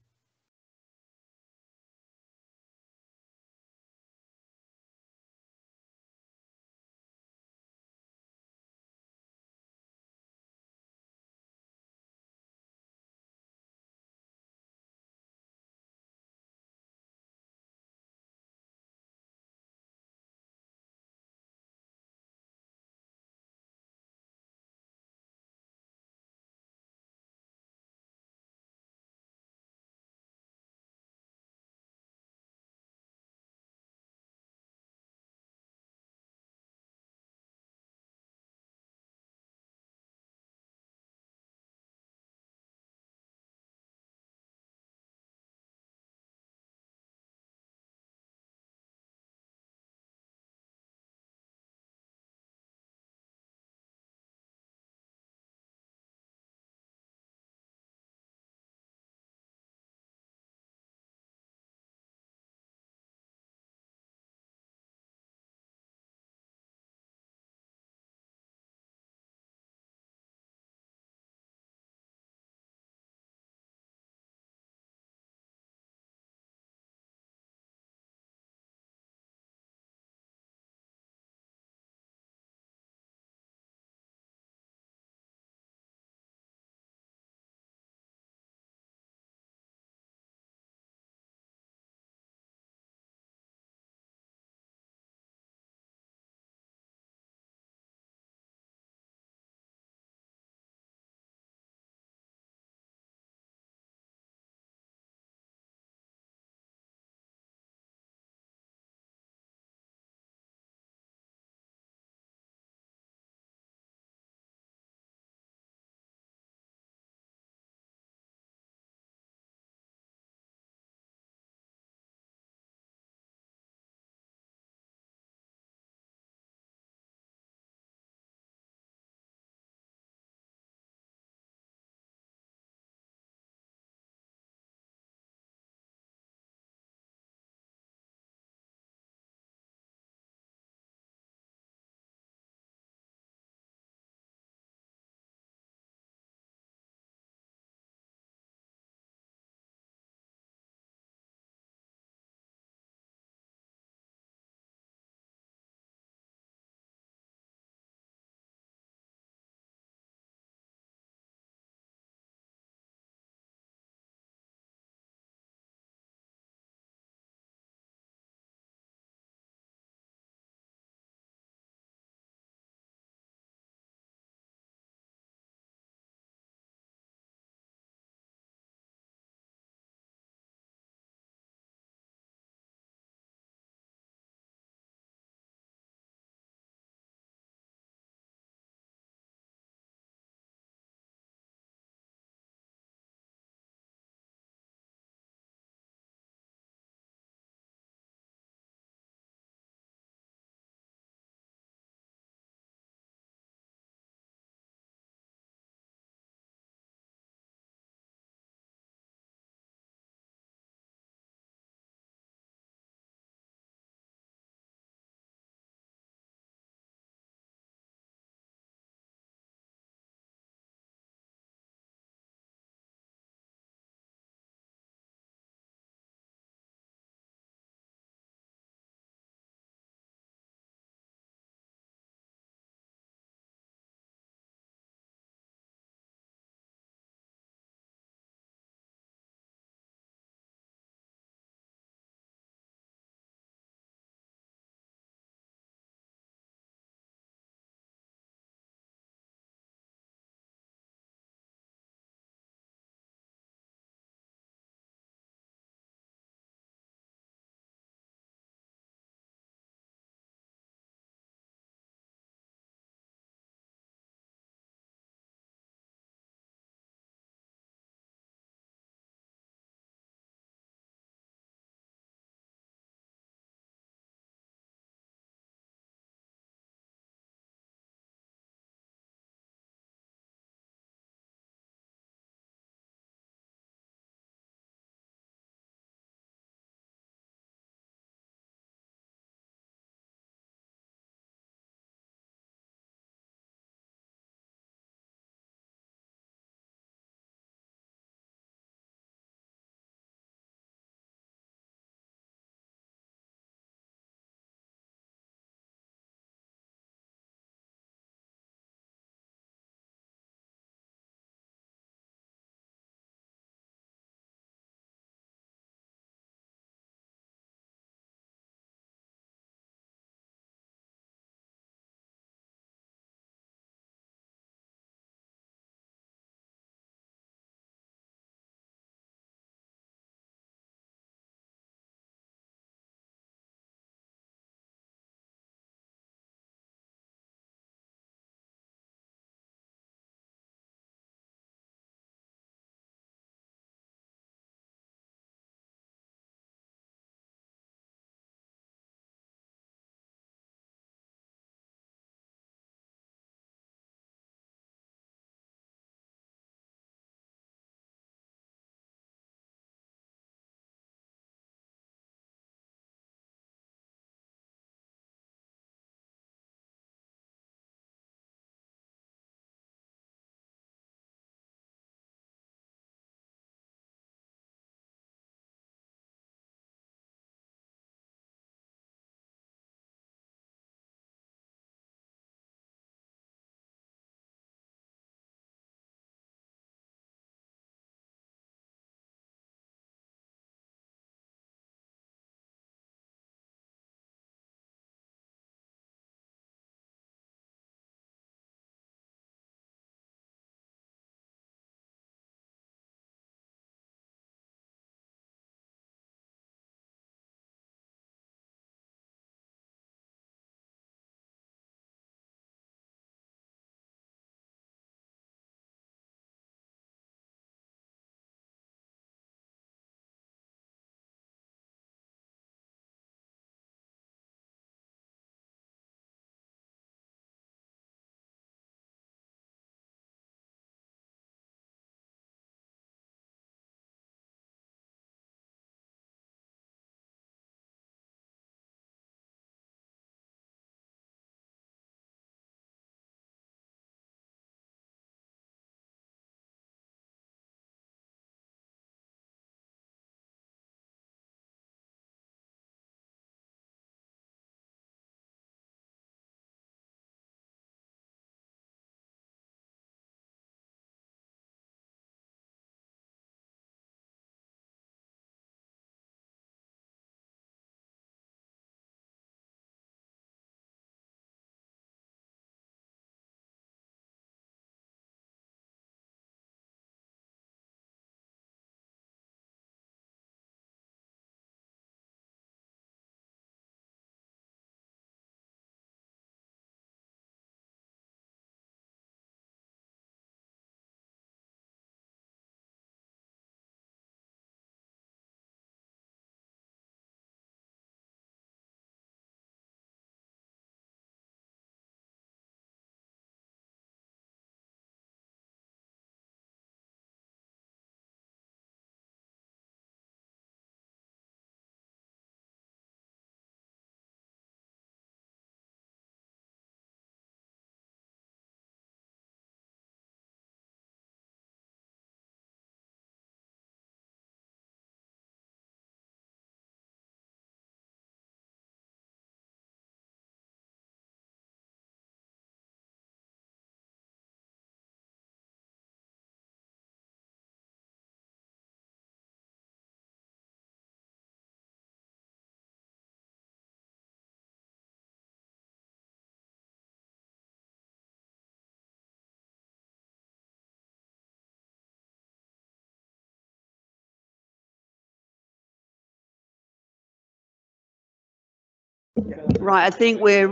Right, I think we're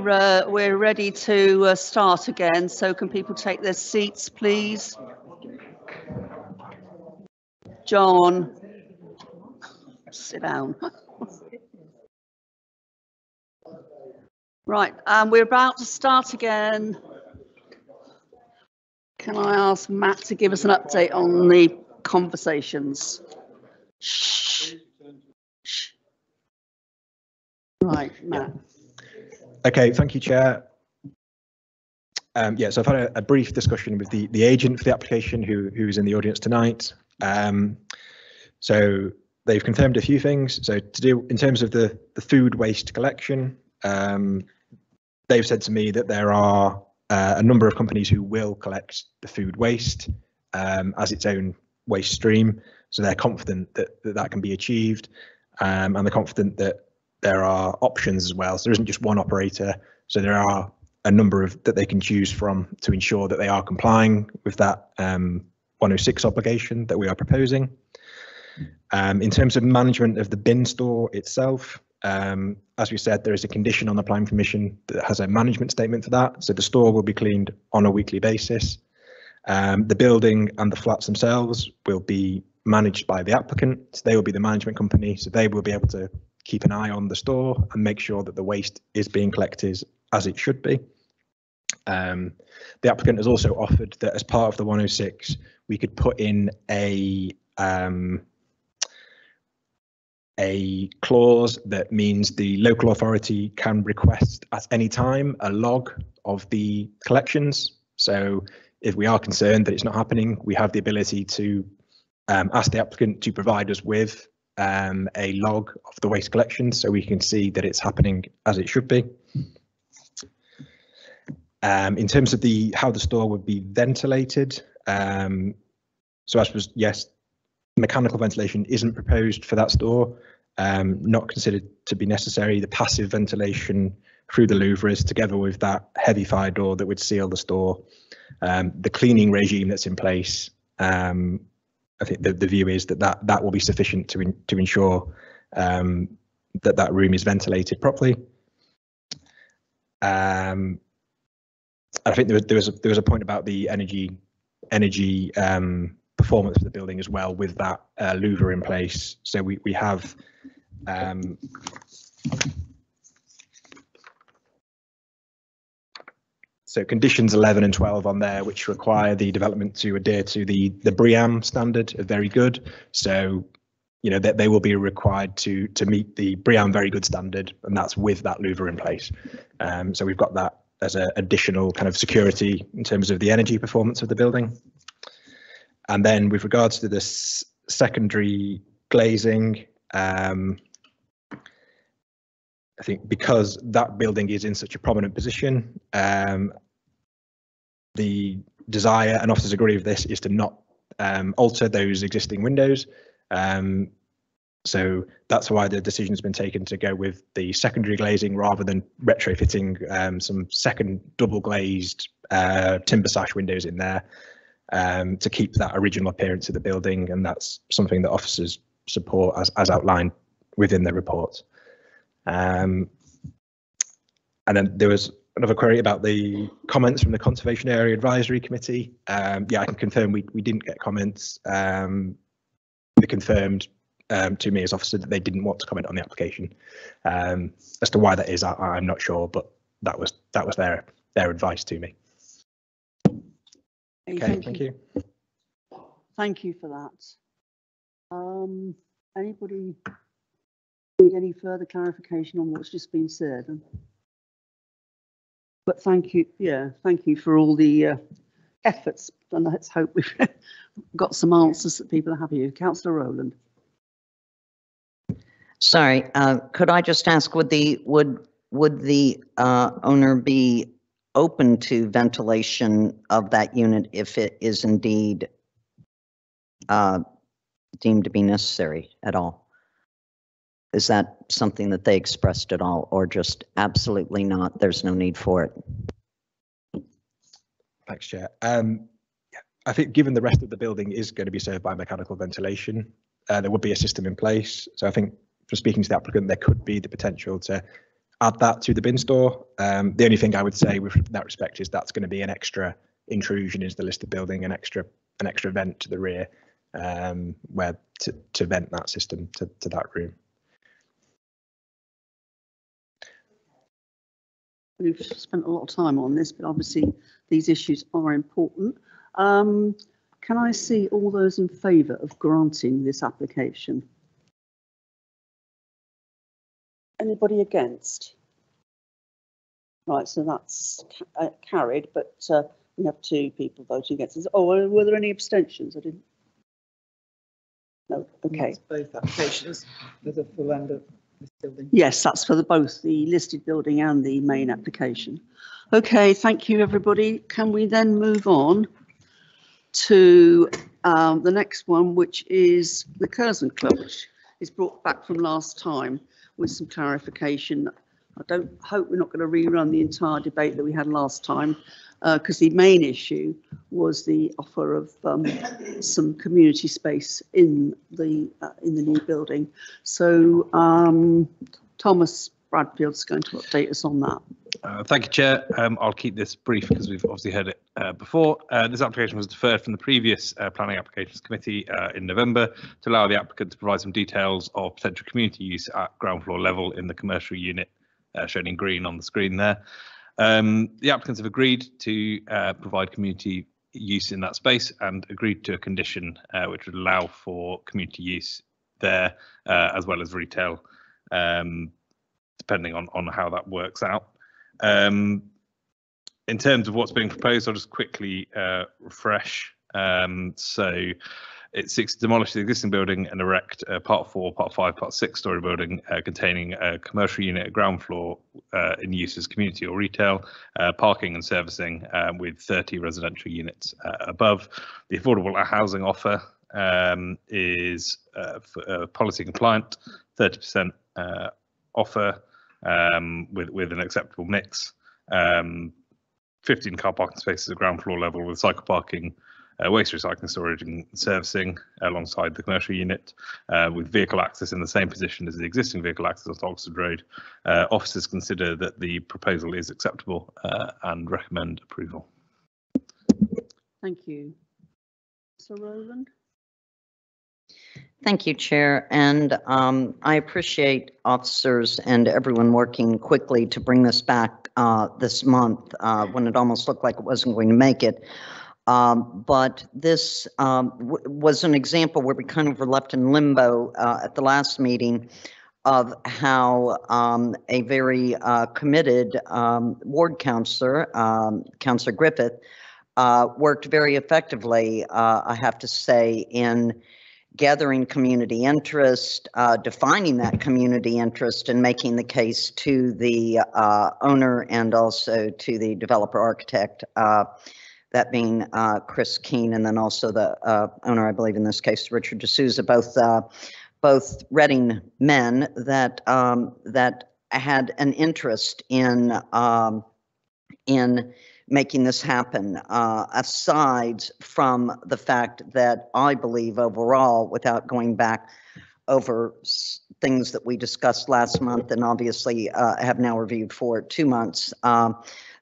ready to start again. So can people take their seats, please? John, sit down. Right, we're about to start again. Can I ask Matt to give us an update on the conversations? Shh. Shh. Right, Matt. Okay, thank you, Chair. Yeah, so I've had a brief discussion with the agent for the application who's in the audience tonight. So they've confirmed a few things. So to do in terms of the food waste collection, they've said to me that there are a number of companies who will collect the food waste as its own waste stream. So they're confident that can be achieved, and they're confident that there are options as well. So there isn't just one operator. So there are a number of that they can choose from to ensure that they are complying with that 106 obligation that we are proposing. In terms of management of the bin store itself, as we said, there is a condition on the planning permission that has a management statement for that. So the store will be cleaned on a weekly basis. The building and the flats themselves will be managed by the applicant. So they will be the management company. So they will be able to keep an eye on the store and make sure that the waste is being collected as it should be. The applicant has also offered that as part of the 106, we could put in a clause that means the local authority can request at any time a log of the collections. So if we are concerned that it's not happening, we have the ability to ask the applicant to provide us with a log of the waste collection so we can see that it's happening as it should be. In terms of how the store would be ventilated, so as was, yes, mechanical ventilation isn't proposed for that store, not considered to be necessary. The passive ventilation through the louvres together with that heavy fire door that would seal the store. The cleaning regime that's in place, I think the view is that will be sufficient to ensure that room is ventilated properly. I think there was a point about the energy performance of the building as well with that louver in place. So we have so conditions 11 and 12 on there, which require the development to adhere to the BREEAM standard of very good. So, you know, they will be required to meet the BREEAM very good standard, and that's with that louver in place. So we've got that as an additional kind of security in terms of the energy performance of the building. And then with regards to this secondary glazing, I think because that building is in such a prominent position, the desire, and officers agree with this, is to not alter those existing windows. So that's why the decision has been taken to go with the secondary glazing rather than retrofitting some second double glazed timber sash windows in there to keep that original appearance of the building. And that's something that officers support as outlined within the report. And then there was another query about the comments from the Conservation Area Advisory Committee. Yeah, I can confirm we didn't get comments. They confirmed to me as officer that they didn't want to comment on the application. As to why that is, I'm not sure, but that was their advice to me. Okay, thank you. Thank you for that. Anybody need any further clarification on what's just been said? But thank you, thank you for all the efforts, and let's hope we've got some answers that people are happy with. Councillor Rowland. Sorry, could I just ask, would the owner be open to ventilation of that unit if it is indeed deemed to be necessary at all? Is that something that they expressed at all, or just absolutely not, there's no need for it? Thanks, Chair. I think given the rest of the building is going to be served by mechanical ventilation, there would be a system in place. So I think from speaking to the applicant, there could be the potential to add that to the bin store. The only thing I would say with that respect is that's going to be an extra intrusion into the listed building, an extra vent to the rear, where to vent that system to that room. We've spent a lot of time on this, but obviously these issues are important. Can I see all those in favour of granting this application? Anybody against? Right, so that's carried, but we have 2 people voting against this. Oh, were there any abstentions? I didn't. No, okay. Both applications for the full end of this building. Yes, that's for both the listed building and the main application. Okay, thank you, everybody. Can we then move on to the next one, which is the Curzon Club, which is brought back from last time with some clarification. I don't hope we're not going to rerun the entire debate that we had last time, because the main issue was the offer of some community space in the new building. So Thomas Bradfield's going to update us on that. Thank you, Chair. I'll keep this brief because we've obviously heard it before. This application was deferred from the previous Planning Applications Committee in November to allow the applicant to provide some details of potential community use at ground floor level in the commercial unit shown in green on the screen there. The applicants have agreed to provide community use in that space and agreed to a condition which would allow for community use there as well as retail, depending on how that works out. In terms of what's being proposed, I'll just quickly refresh. So it seeks to demolish the existing building and erect a Part 4, Part 5, Part 6 storey building containing a commercial unit at ground floor in use as community or retail, parking and servicing with 30 residential units above. The affordable housing offer is policy compliant, 30% offer with an acceptable mix. 15 car parking spaces at ground floor level with cycle parking, waste recycling, storage and servicing alongside the commercial unit, with vehicle access in the same position as the existing vehicle access on Oxford Road. Officers consider that the proposal is acceptable and recommend approval. Thank you. Sir Rowland? Thank you, Chair, and I appreciate officers and everyone working quickly to bring this back this month when it almost looked like it wasn't going to make it. But this was an example where we kind of were left in limbo at the last meeting of how a very committed ward councillor, Councillor Griffith, worked very effectively, I have to say, in gathering community interest, defining that community interest, and making the case to the owner and also to the developer architect, that being Chris Keane, and then also the owner, I believe in this case, Richard D'Souza, both Reading men that that had an interest in making this happen, aside from the fact that I believe overall, without going back over things that we discussed last month and obviously have now reviewed for 2 months,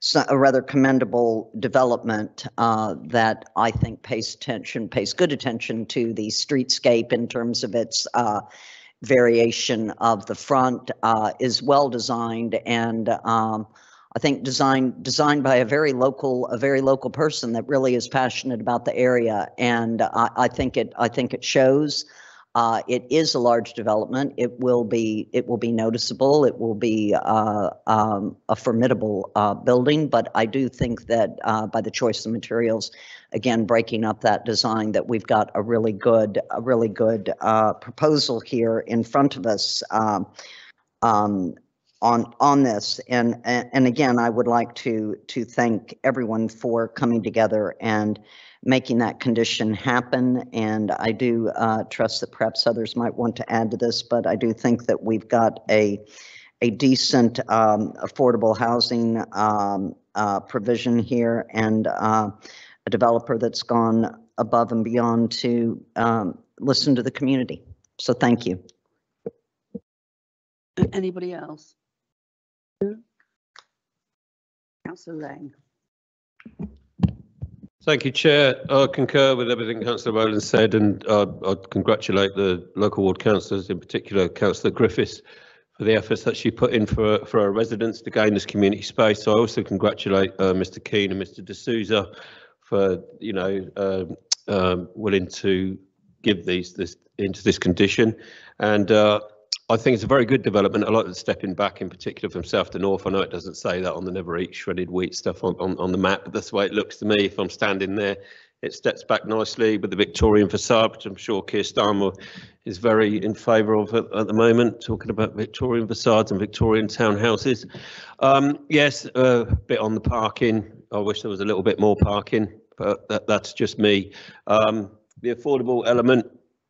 so a rather commendable development that I think pays good attention to the streetscape in terms of its variation of the front, is well designed, and I think designed by a very local person that really is passionate about the area, and I think it shows. It is a large development. It will be noticeable. It will be a formidable building. But I do think that by the choice of materials, again breaking up that design, that we've got a really good proposal here in front of us on this. And again, I would like to thank everyone for coming together and making that condition happen. And I do trust that perhaps others might want to add to this, but I do think that we've got a decent affordable housing provision here, and a developer that's gone above and beyond to listen to the community. So thank you. Anybody else? Councillor Lang. Thank you, Chair. I concur with everything Councillor Rowland said, and I congratulate the local ward councillors, in particular Councillor Griffiths, for the efforts that she put in for our residents to gain this community space. I also congratulate Mr. Keane and Mr. D'Souza for, willing to give this into this condition. And I think it's a very good development. I like the stepping back, in particular from south to north. I know it doesn't say that on the never eat shredded wheat stuff on the map, but that's the way it looks to me. If I'm standing there, it steps back nicely with the Victorian facade, which I'm sure Keir Starmer is very in favour of at the moment, talking about Victorian facades and Victorian townhouses. Yes, a bit on the parking. I wish there was a little bit more parking, but that's just me. The affordable element,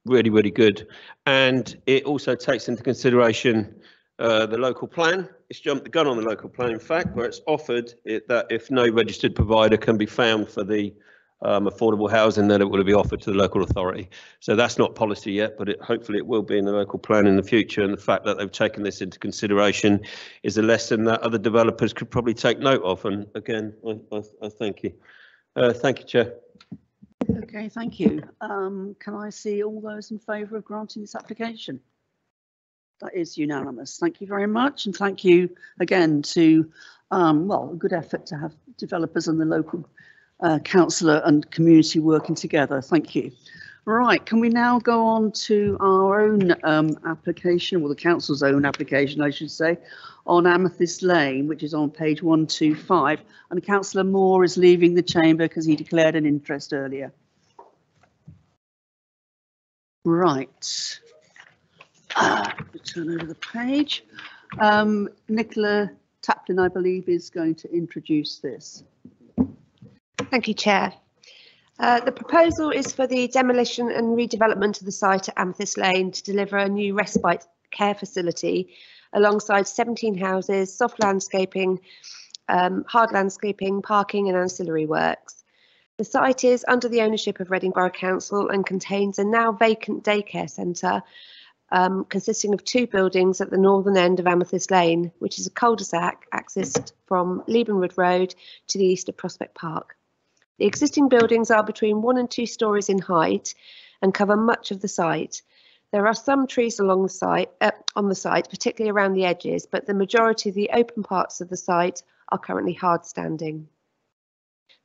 really, really good. And it also takes into consideration the local plan. It's jumped the gun on the local plan, in fact, where it's offered that if no registered provider can be found for the affordable housing, then it will be offered to the local authority. So that's not policy yet, but hopefully it will be in the local plan in the future. And the fact that they've taken this into consideration is a lesson that other developers could probably take note of. And again, I thank you. Thank you, Chair. Okay, thank you. Can I see all those in favour of granting this application? That is unanimous. Thank you very much, and thank you again to, well, a good effort to have developers and the local councillor and community working together. Thank you. Right, can we now go on to our own application, or the council's own application, I should say, on Amethyst Lane, which is on page 125. And Councillor Moore is leaving the chamber because he declared an interest earlier. Right. Turn over the page. Nicola Taplin, I believe, is going to introduce this. Thank you, Chair. The proposal is for the demolition and redevelopment of the site at Amethyst Lane to deliver a new respite care facility alongside 17 houses, soft landscaping, hard landscaping, parking and ancillary works. The site is under the ownership of Reading Borough Council and contains a now vacant daycare centre consisting of 2 buildings at the northern end of Amethyst Lane, which is a cul-de-sac accessed from Liebenwood Road to the east of Prospect Park. The existing buildings are between 1 and 2 stories in height and cover much of the site. There are some trees along the site, on the site, particularly around the edges, but the majority of the open parts of the site are currently hard standing.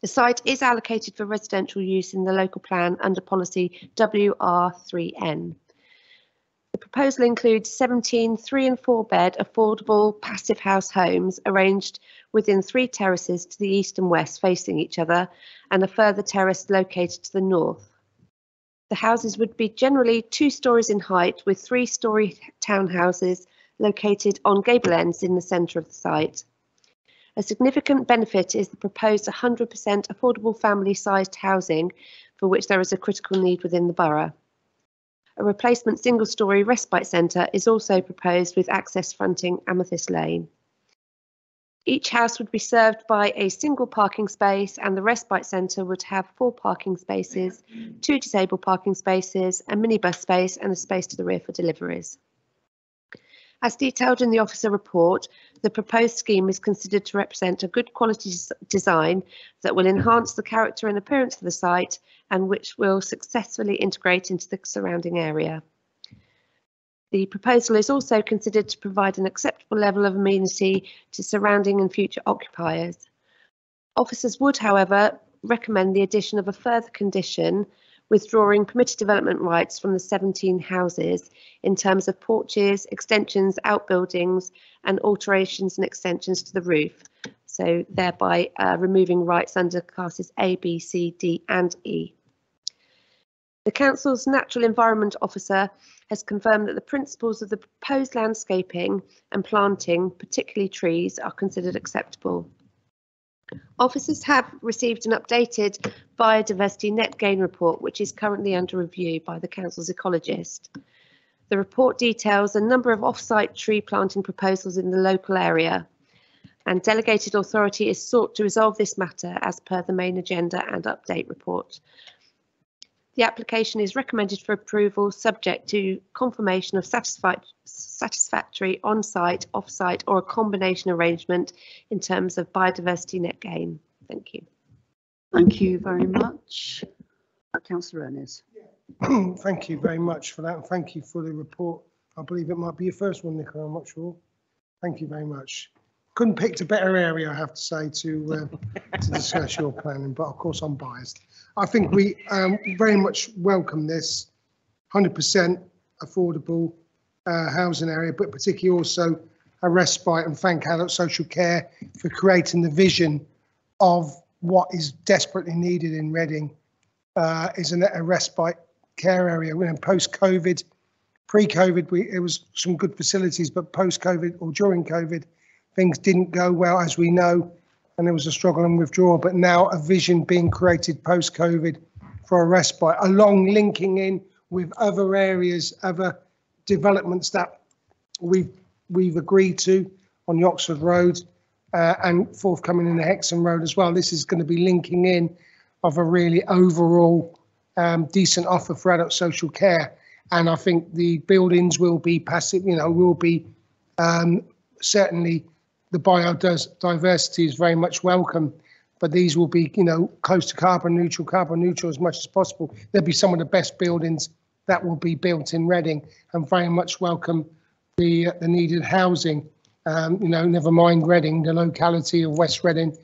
The site is allocated for residential use in the local plan under policy WR3N. The proposal includes 17 3- and 4-bed affordable passive house homes arranged within 3 terraces to the east and west facing each other, and a further terrace located to the north. The houses would be generally 2 stories in height, with 3-storey townhouses located on gable ends in the centre of the site. A significant benefit is the proposed 100% affordable family-sized housing, for which there is a critical need within the borough. A replacement single-storey respite centre is also proposed with access fronting Amethyst Lane. Each house would be served by a single parking space, and the respite centre would have 4 parking spaces, 2 disabled parking spaces, a minibus space and a space to the rear for deliveries. As detailed in the officer report, the proposed scheme is considered to represent a good quality design that will enhance the character and appearance of the site and which will successfully integrate into the surrounding area. The proposal is also considered to provide an acceptable level of amenity to surrounding and future occupiers. Officers would, however, recommend the addition of a further condition withdrawing permitted development rights from the 17 houses in terms of porches, extensions, outbuildings and alterations and extensions to the roof, so thereby removing rights under classes A, B, C, D and E. The Council's Natural Environment Officer has confirmed that the principles of the proposed landscaping and planting, particularly trees, are considered acceptable. Officers have received an updated biodiversity net gain report, which is currently under review by the Council's ecologist. The report details a number of off-site tree planting proposals in the local area, and delegated authority is sought to resolve this matter as per the main agenda and update report. The application is recommended for approval subject to confirmation of satisfactory on-site, off-site or a combination arrangement in terms of biodiversity net gain. Thank you. Thank you very much. Councillor Ennis. Thank you very much for that, and thank you for the report. I believe it might be your first one, Nicola, I'm not sure. Thank you very much. Couldn't pick a better area, I have to say, to discuss your planning, but of course I'm biased. I think we very much welcome this 100% affordable housing area, but particularly also a respite, and thank Adult Social Care for creating the vision of what is desperately needed in Reading, is a respite care area. When post-COVID, pre-COVID, it was some good facilities, but post-COVID or during COVID, things didn't go well, as we know, and there was a struggle and withdrawal. But now a vision being created post-COVID for a respite, along linking in with other areas, other developments that we've agreed to on the Oxford Road and forthcoming in the Hexham Road as well. This is going to be linking in of a really overall decent offer for adult social care. And I think the buildings will be passive, will be certainly the biodiversity is very much welcome, but these will be, close to carbon neutral as much as possible. There'll be some of the best buildings that will be built in Reading, and very much welcome the needed housing. Never mind Reading, the locality of West Reading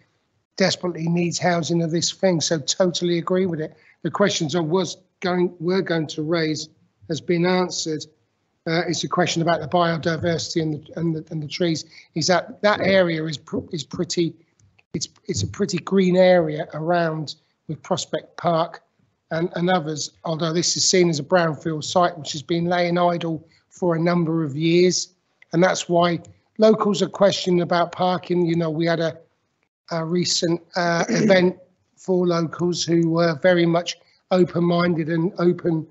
desperately needs housing of this thing. So totally agree with it. The questions I we're going to raise has been answered. It's a question about the biodiversity and the trees. Is that area is pretty, it's a pretty green area around with Prospect Park and others, although this is seen as a brownfield site which has been laying idle for a number of years, and that's why locals are questioning about parking. We had a recent event for locals who were very much open-minded and open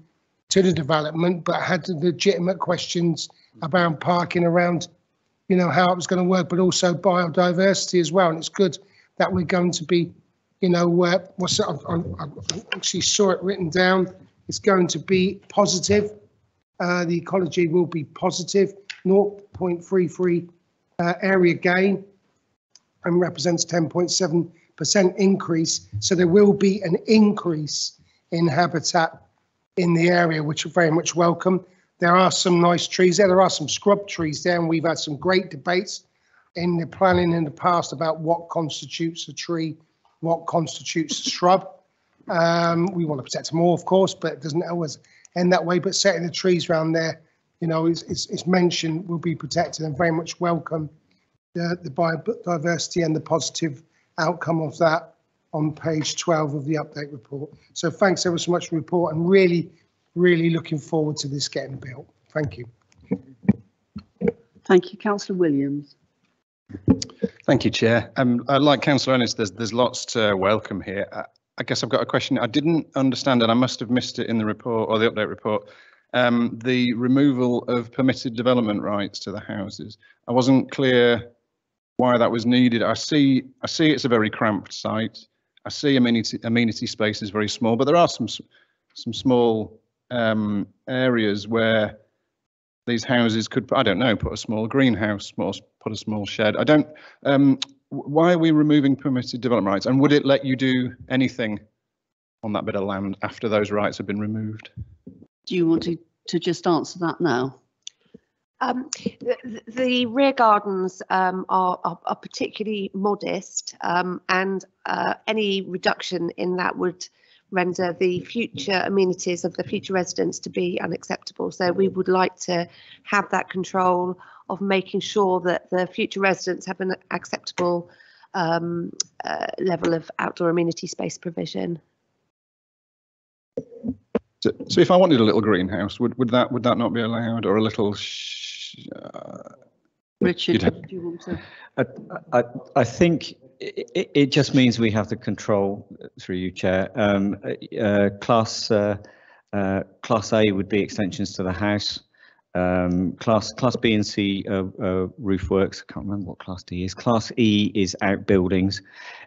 to the development, but had legitimate questions about parking around, how it was going to work, but also biodiversity as well. And it's good that we're going to be, I actually saw it written down. It's going to be positive. The ecology will be positive, 0.33 area gain, and represents 10.7% increase. So there will be an increase in habitat in the area, which are very much welcome. There are some nice trees there. There are some scrub trees there, and we've had some great debates in the planning in the past about what constitutes a tree, what constitutes a shrub. We want to protect them all, of course, but it doesn't always end that way. But setting the trees around there, it's mentioned, will be protected, and very much welcome the biodiversity and the positive outcome of that on page 12 of the update report. So thanks ever so much for the report, and really, really looking forward to this getting built. Thank you. Thank you, Councillor Williams. Thank you, Chair. Like Councillor Ennis, there's lots to welcome here. I guess I've got a question. I didn't understand, and I must have missed it in the report or the update report, the removal of permitted development rights to the houses. I wasn't clear why that was needed. I see it's a very cramped site. I see amenity space is very small, but there are some small areas where these houses could, I don't know, put a small greenhouse, put a small shed. I don't. Why are we removing permitted development rights? And would it let you do anything on that bit of land after those rights have been removed? Do you want to just answer that now? The rear gardens are particularly modest, and any reduction in that would render the future amenities of the future residents to be unacceptable. So we would like to have that control of making sure that the future residents have an acceptable level of outdoor amenity space provision. So if I wanted a little greenhouse, would that not be allowed, or a little? Richard, do you want to? I think it just means we have the control through you, Chair. Class A would be extensions to the house. Class B and C roof works. I can't remember what Class D is. Class E is outbuildings.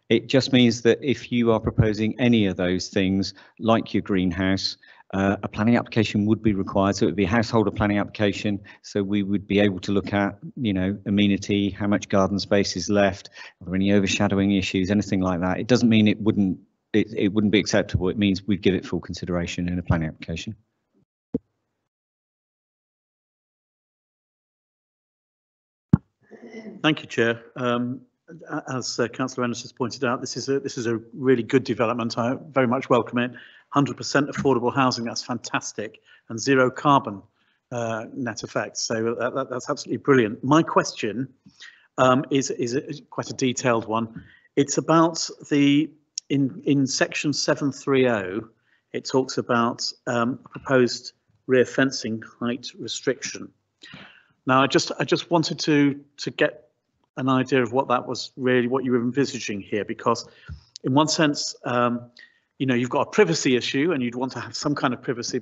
It just means that if you are proposing any of those things, like your greenhouse, a planning application would be required. So it would be a householder planning application. So we would be able to look at, you know, amenity, how much garden space is left, are there any overshadowing issues, anything like that. It doesn't mean it wouldn't be acceptable. It means we'd give it full consideration in a planning application. Thank you, Chair. As Councillor Ennis has pointed out, this is a really good development. I very much welcome it. 100% affordable housing, that's fantastic, and zero carbon net effect. So that's absolutely brilliant. My question is quite a detailed one. It's about in section 730. It talks about proposed rear fencing height restriction. Now, I just wanted to get an idea of what that was really, what you were envisaging here, because in one sense, you know, you've got a privacy issue and you'd want to have some kind of privacy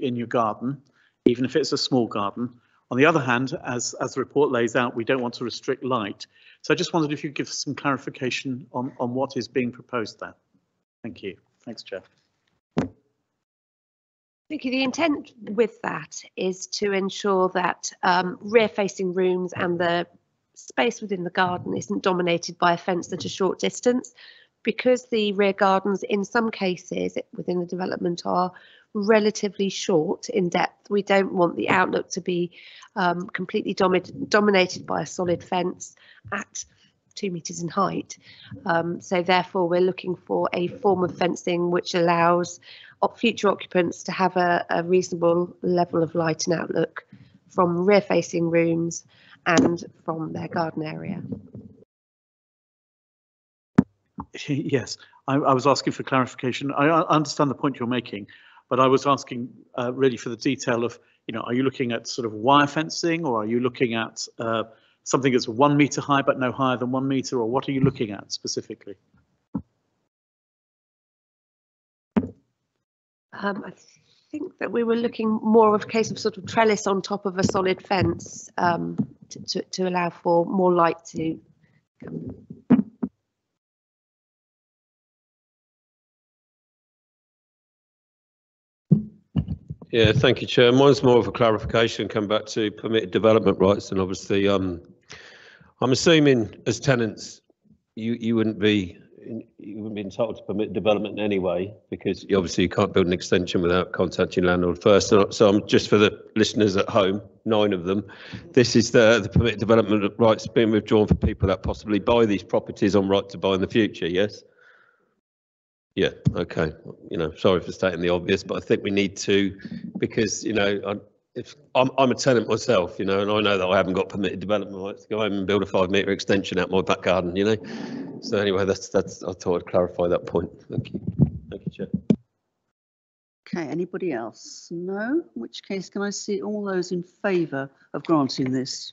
in your garden, even if it's a small garden. On the other hand, as the report lays out, we don't want to restrict light. So I just wondered if you could give some clarification on what is being proposed there. Thank you. Thanks, Chair. Thank you. The intent with that is to ensure that rear-facing rooms and the space within the garden isn't dominated by a fence at a short distance, because the rear gardens in some cases within the development are relatively short in depth. We don't want the outlook to be completely dominated by a solid fence at 2 meters in height. So therefore we're looking for a form of fencing which allows future occupants to have a reasonable level of light and outlook from rear facing rooms and from their garden area. Yes, I was asking for clarification. I understand the point you're making, but I was asking really for the detail of, you know, are you looking at sort of wire fencing, or are you looking at something that's 1 meter high but no higher than 1 meter, or what are you looking at specifically? I think that we were looking more of a case of sort of trellis on top of a solid fence to allow for more light to come. Yeah, thank you, Chair. Mine's more of a clarification, come back to permitted development rights, and obviously I'm assuming as tenants you wouldn't be entitled to permit development anyway, because obviously you can't build an extension without contacting your landlord first. So I'm just, for the listeners at home, 9 of them, this is the permitted development rights being withdrawn for people that possibly buy these properties on right to buy in the future, yes? Yeah, okay. You know, sorry for stating the obvious, but I think we need to, because, you know, if I'm a tenant myself, you know, and I know that I haven't got permitted development rights to go home and build a 5 metre extension out my back garden, you know. So anyway, that's I thought I'd clarify that point. Thank you. Thank you, Chair. Okay, anybody else? No? In which case, can I see all those in favour of granting this?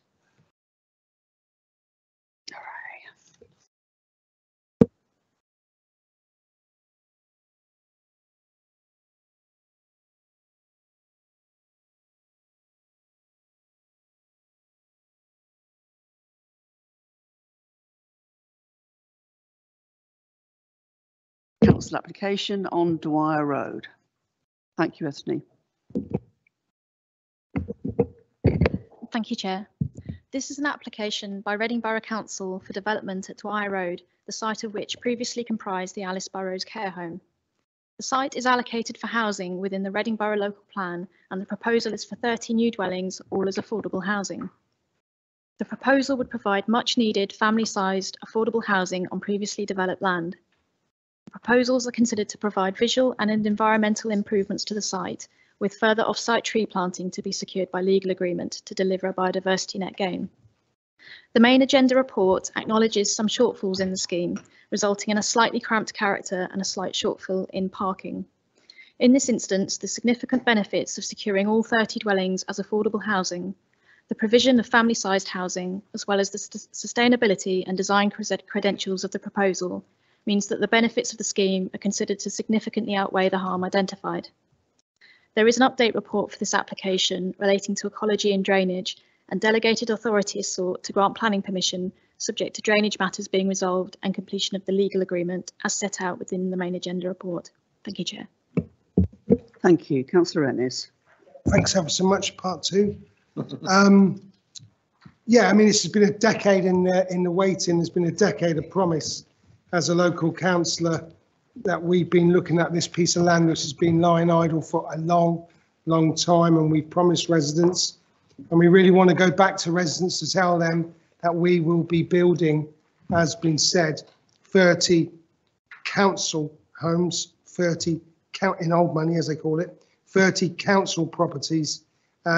Council application on Dwyer Road. Thank you, Ethne. Thank you, Chair. This is an application by Reading Borough Council for development at Dwyer Road, the site of which previously comprised the Alice Burrows care home. The site is allocated for housing within the Reading Borough local plan, and the proposal is for 30 new dwellings, all as affordable housing. The proposal would provide much needed family-sized affordable housing on previously developed land. Proposals are considered to provide visual and environmental improvements to the site, with further off-site tree planting to be secured by legal agreement to deliver a biodiversity net gain. The main agenda report acknowledges some shortfalls in the scheme, resulting in a slightly cramped character and a slight shortfall in parking. In this instance, the significant benefits of securing all 30 dwellings as affordable housing, the provision of family-sized housing, as well as the sustainability and design credentials of the proposal, means that the benefits of the scheme are considered to significantly outweigh the harm identified. There is an update report for this application relating to ecology and drainage, and delegated authority is sought to grant planning permission subject to drainage matters being resolved and completion of the legal agreement as set out within the main agenda report. Thank you, Chair. Thank you. Councillor Ennis. Thanks ever so much, part two. Yeah, I mean, this has been a decade in the waiting. There's been a decade of promise as a local councillor that we've been looking at this piece of land which has been lying idle for a long, long time, and we've promised residents, and we really want to go back to residents to tell them that we will be building, as been said, 30 council homes, 30 in old money as they call it, 30 council properties,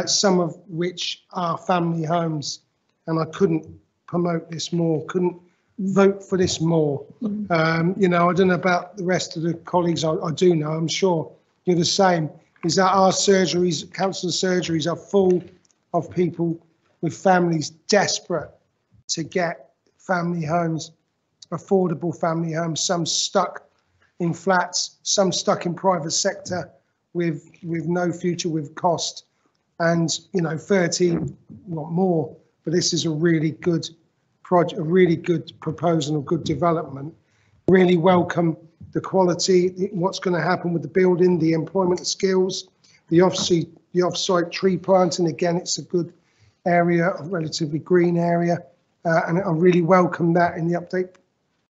some of which are family homes. And I couldn't promote this more, couldn't vote for this more. You know, I don't know about the rest of the colleagues, I do know, I'm sure you're the same, is that our surgeries, council surgeries are full of people with families desperate to get family homes, affordable family homes, some stuck in flats, some stuck in private sector with no future, with cost. And, you know, 30, not more, but this is a really good project, a really good proposal, a good development. Really welcome the quality, what's going to happen with the building, the employment skills, the off-site tree planting. Again, it's a good area, a relatively green area. And I really welcome that in the update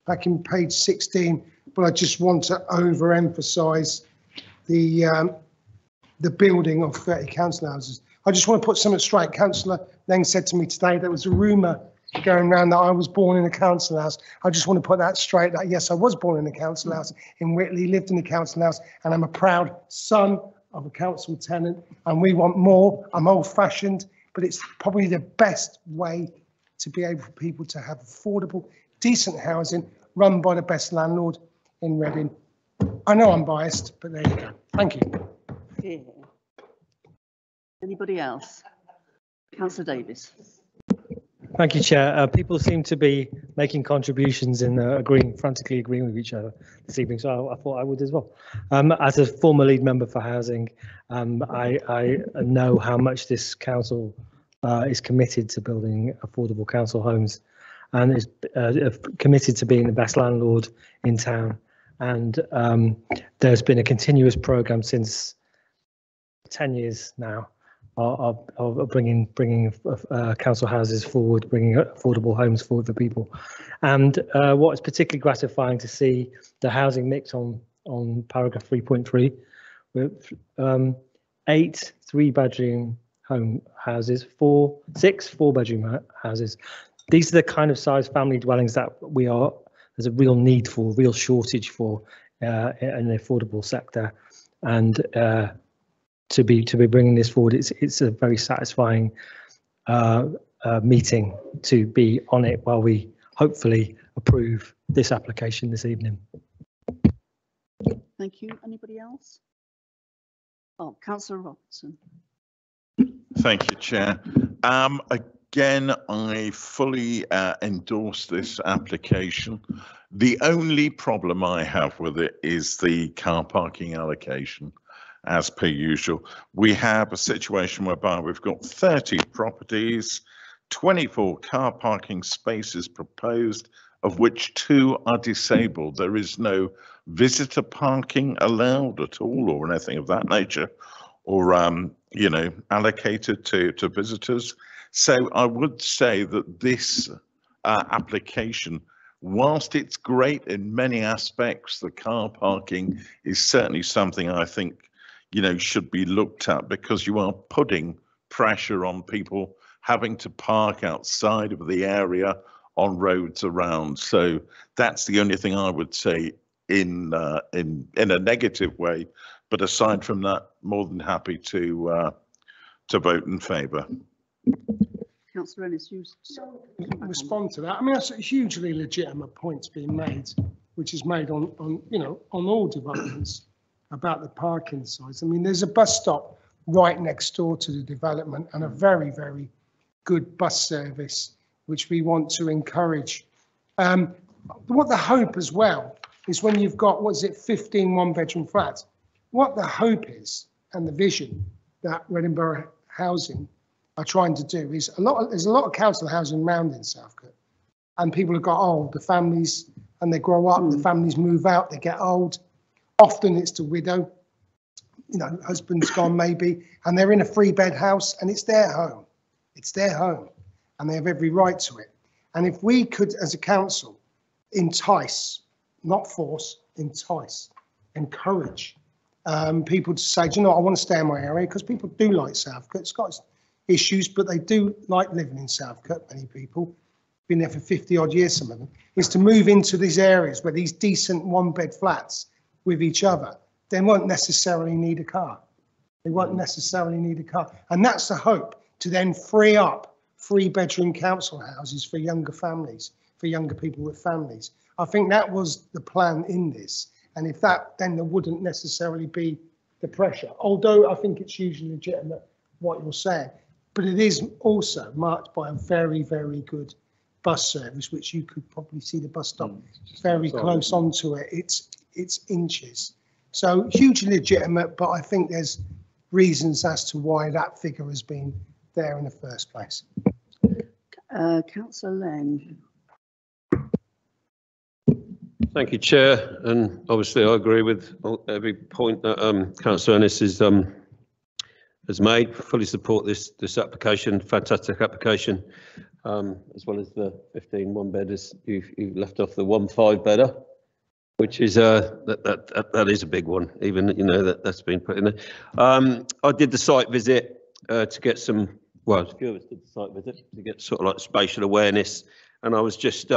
back in page 16, but I just want to overemphasise the building of 30 council houses. I just want to put something straight. Councillor Leng said to me today there was a rumour going around that I was born in a council house. I just want to put that straight, that yes, I was born in a council house in Whitley, lived in a council house, and I'm a proud son of a council tenant, and we want more. I'm old-fashioned, but it's probably the best way to be able for people to have affordable, decent housing run by the best landlord in Reading. I know I'm biased, but there you go. Thank you. Yeah. Anybody else? Councillor Davis. Thank you, Chair. People seem to be making contributions and frantically agreeing with each other this evening, so I thought I would as well. As a former lead member for housing, I know how much this council is committed to building affordable council homes, and is committed to being the best landlord in town. And there's been a continuous programme since 10 years now of bringing council houses forward, bringing affordable homes forward for people. And what is particularly gratifying to see the housing mix on paragraph 3.3 with 8 3-bedroom home houses, 6 4-bedroom houses. These are the kind of size family dwellings that there's a real need for, real shortage for in the affordable sector. And to be bringing this forward, it's a very satisfying meeting to be on it while we hopefully approve this application this evening. Thank you. Anybody else? Oh, Councillor Robertson. Thank you, Chair. Again, I fully endorse this application. The only problem I have with it is the car parking allocation. As per usual, we have a situation whereby we've got 30 properties, 24 car parking spaces proposed, of which 2 are disabled. There is no visitor parking allowed at all, or anything of that nature, or you know, allocated to visitors. So I would say that this application, whilst it's great in many aspects, the car parking is certainly something I think, you know, should be looked at, because you are putting pressure on people having to park outside of the area on roads around. So that's the only thing I would say in a negative way. But aside from that, more than happy to vote in favour. Councillor Ennis, you respond to that. I mean, that's a hugely legitimate point being made, which is made on you know, on all developments about the parking size. I mean, there's a bus stop right next door to the development and a very, very good bus service, which we want to encourage. What the hope as well is when you've got, what is it, 15 one-bedroom flats, what the hope is, and the vision that Reading Borough Housing are trying to do is there's a lot of council housing around in Southcote, and people have got old, the families, and they grow up, the families move out, they get old. Often it's the widow, you know, husband's gone maybe, and they're in a 3-bed house and it's their home. It's their home and they have every right to it. And if we could, as a council, entice, not force, entice, encourage people to say, do you know what, I want to stay in my area, because people do like Southcote. It's got its issues, but they do like living in Southcote, many people. Been there for 50 odd years, some of them, is to move into these areas where these decent 1-bed flats with each other, they won't necessarily need a car. They won't necessarily need a car. And that's the hope, to then free up 3-bedroom council houses for younger families, for younger people with families. I think that was the plan in this. And if that, then there wouldn't necessarily be the pressure. Although I think it's hugely legitimate what you're saying, but it is also marked by a very, very good bus service, which you could probably see the bus stop very close onto it. It's inches. So hugely legitimate, but I think there's reasons as to why that figure has been there in the first place. Councillor Lang. Thank you, Chair. And obviously I agree with every point that Councillor Ennis has made. Fully support this application, fantastic application, as well as the 15 1-bedders. You've left off the 1 5-bedder, which is that is a big one. Even, you know, that's been put in there. I did the site visit to get some. Well, a few of us did the site visit to get sort of like spatial awareness, and I was just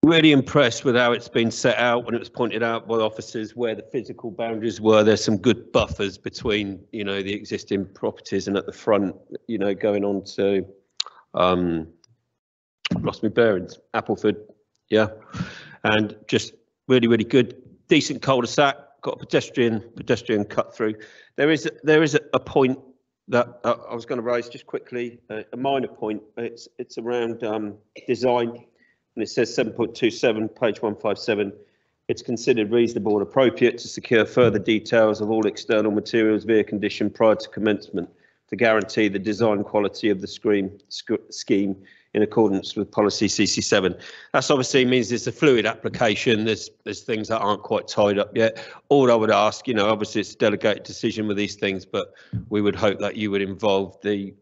really impressed with how it's been set out when it was pointed out by officers where the physical boundaries were. There's some good buffers between, you know, the existing properties, and at the front, you know, going on to lost my bearings, Appleford, yeah, and just really, really good, decent cul-de-sac, got a pedestrian cut through. There is a point that I was going to raise just quickly, a minor point. It's around design, and it says 7.27, page 157. It's considered reasonable and appropriate to secure further details of all external materials via condition prior to commencement to guarantee the design quality of the scheme in accordance with policy CC7. That's obviously means it's a fluid application. There's things that aren't quite tied up yet. All I would ask, you know, obviously it's a delegated decision with these things, but we would hope that you would involve the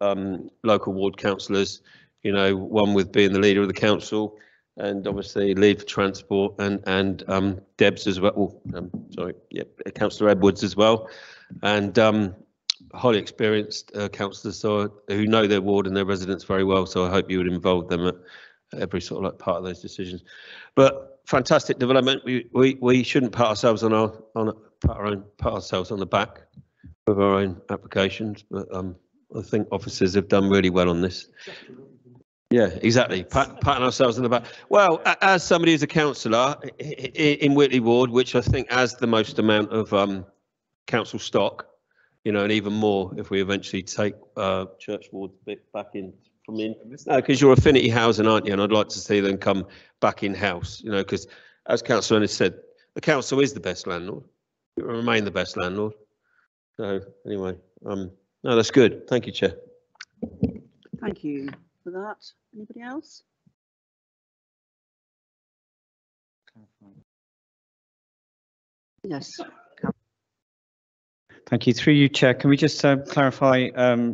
local ward councillors, you know, one with being the leader of the council, and obviously lead for transport, and Debs as well. Councillor Edwards as well, and highly experienced councillors who know their ward and their residents very well. So I hope you would involve them at every sort of like part of those decisions. But fantastic development. We shouldn't pat ourselves on ourselves on the back with our own applications, but I think officers have done really well on this. Yeah, exactly. Patting ourselves on the back. Well, as somebody who's a councillor in Whitley Ward, which I think has the most amount of council stock, you know, and even more if we eventually take Church Ward back in from in. No, because you're affinity housing, aren't you? And I'd like to see them come back in house, you know, because as Councillor Ennis said, the council is the best landlord. It will remain the best landlord. So anyway, no, that's good. Thank you, Chair. Thank you for that. Anybody else? Yes. Thank you. Through you, Chair, can we just clarify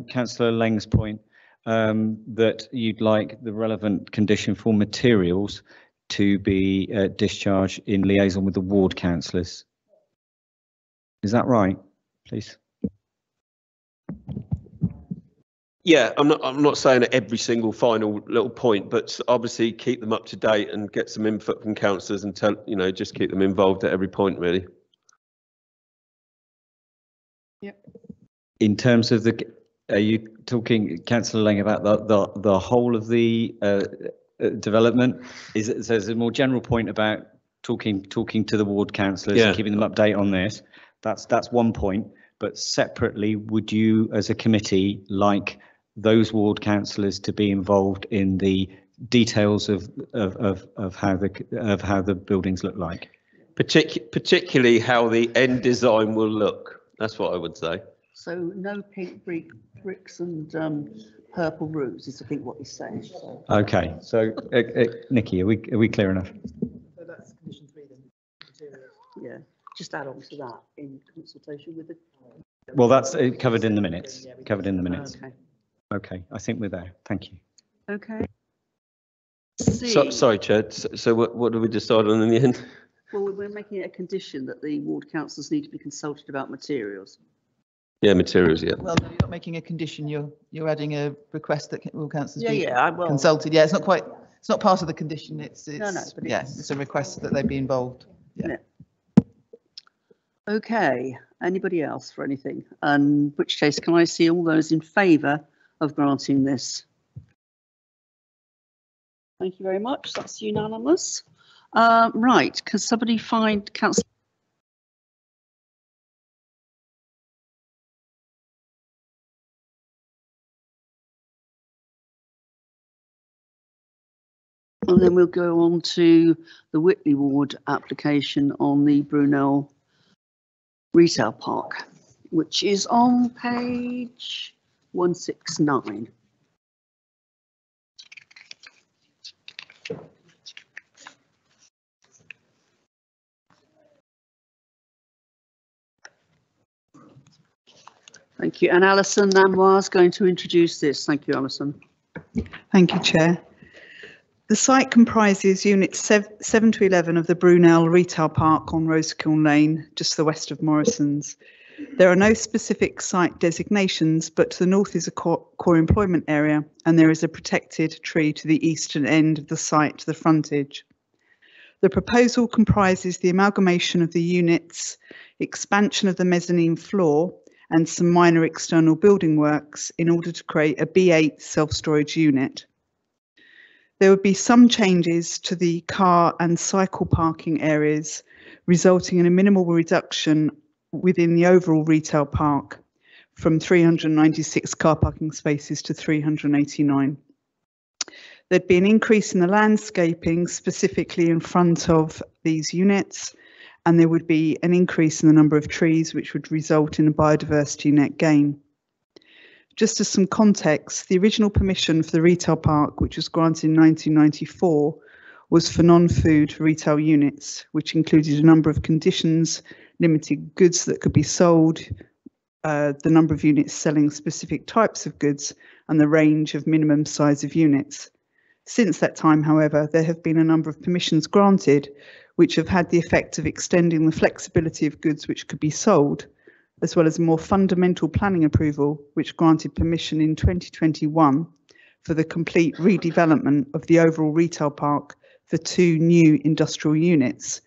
Councillor Lang's point that you'd like the relevant condition for materials to be discharged in liaison with the ward councillors? Is that right, please? Yeah, I'm not saying at every single final little point, but obviously keep them up to date and get some input from councillors and tell, you know, just keep them involved at every point, really. Yep. In terms of the, are you talking, Councillor Lang, about the whole of the development? So there's a more general point about talking to the ward councillors and keeping them update on this. That's one point. But separately, would you, as a committee, like those ward councillors to be involved in the details of how the buildings look like? Particularly how the end design will look. That's what I would say. So no pink bricks and purple roofs is I think what he's saying. So. Okay, so Nikki, are we clear enough? So that's condition 3 then. Materials. Yeah, just add on to that in consultation with the. Well, that's covered in the minutes. Covered in the minutes. Okay. Okay, I think we're there. Thank you. Okay. Sorry, Chair. So what do we decide on in the end? Well, we're making it a condition that the ward councillors need to be consulted about materials. Yeah, materials. Yeah. Well, no, you're not making a condition. You're adding a request that all councillors be I will. consulted. Yeah, it's not quite. It's not part of the condition. It's No, but yeah, it's a request that they be involved. Yeah. Okay. Anybody else for anything? In which case, can I see all those in favour of granting this? Thank you very much. That's unanimous. Right. Can somebody find councillor? And then we'll go on to the Whitley Ward application on the Brunel Retail Park, which is on page 169. Thank you. And Alison Namoir is going to introduce this. Thank you, Alison. Thank you, Chair. The site comprises units 7 to 11 of the Brunel Retail Park on Rosekiln Lane, just to the west of Morrison's. There are no specific site designations, but to the north is a core employment area, and there is a protected tree to the eastern end of the site to the frontage. The proposal comprises the amalgamation of the units, expansion of the mezzanine floor, and some minor external building works in order to create a B8 self-storage unit. There would be some changes to the car and cycle parking areas, resulting in a minimal reduction within the overall retail park from 396 car parking spaces to 389. There'd be an increase in the landscaping, specifically in front of these units, and there would be an increase in the number of trees, which would result in a biodiversity net gain. Just as some context, the original permission for the retail park, which was granted in 1994, was for non-food retail units, which included a number of conditions, limited goods that could be sold, the number of units selling specific types of goods, and the range of minimum size of units. Since that time, however, there have been a number of permissions granted, which have had the effect of extending the flexibility of goods which could be sold, as well as a more fundamental planning approval, which granted permission in 2021 for the complete redevelopment of the overall retail park for 2 new industrial units.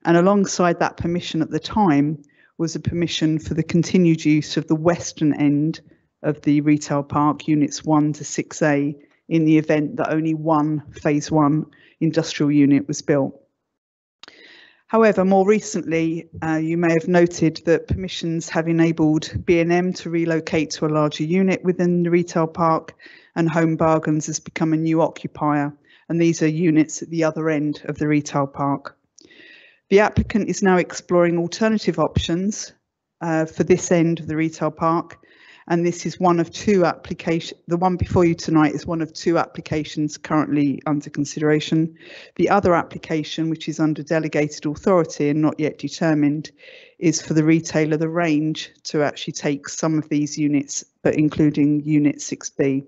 And alongside that permission at the time was a permission for the continued use of the western end of the retail park, units 1 to 6A, in the event that only one phase 1 industrial unit was built. However, more recently, you may have noted that permissions have enabled B&M to relocate to a larger unit within the retail park, and Home Bargains has become a new occupier, and these are units at the other end of the retail park. The applicant is now exploring alternative options for this end of the retail park, and this is one of 2 applications. The one before you tonight is one of 2 applications currently under consideration. The other application, which is under delegated authority and not yet determined, is for the retailer The Range to actually take some of these units, but including unit 6B.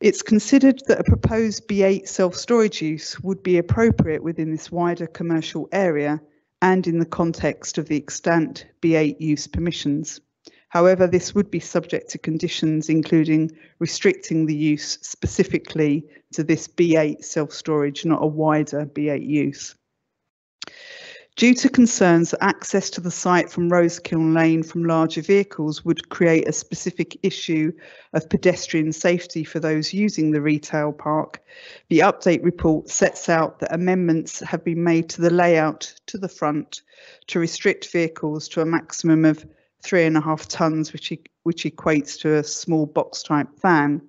It's considered that a proposed B8 self-storage use would be appropriate within this wider commercial area and in the context of the extant B8 use permissions. However, this would be subject to conditions including restricting the use specifically to this B8 self-storage, not a wider B8 use. Due to concerns that access to the site from Rosekiln Lane from larger vehicles would create a specific issue of pedestrian safety for those using the retail park, the update report sets out that amendments have been made to the layout to the front to restrict vehicles to a maximum of 3.5 tons, which equates to a small box type van,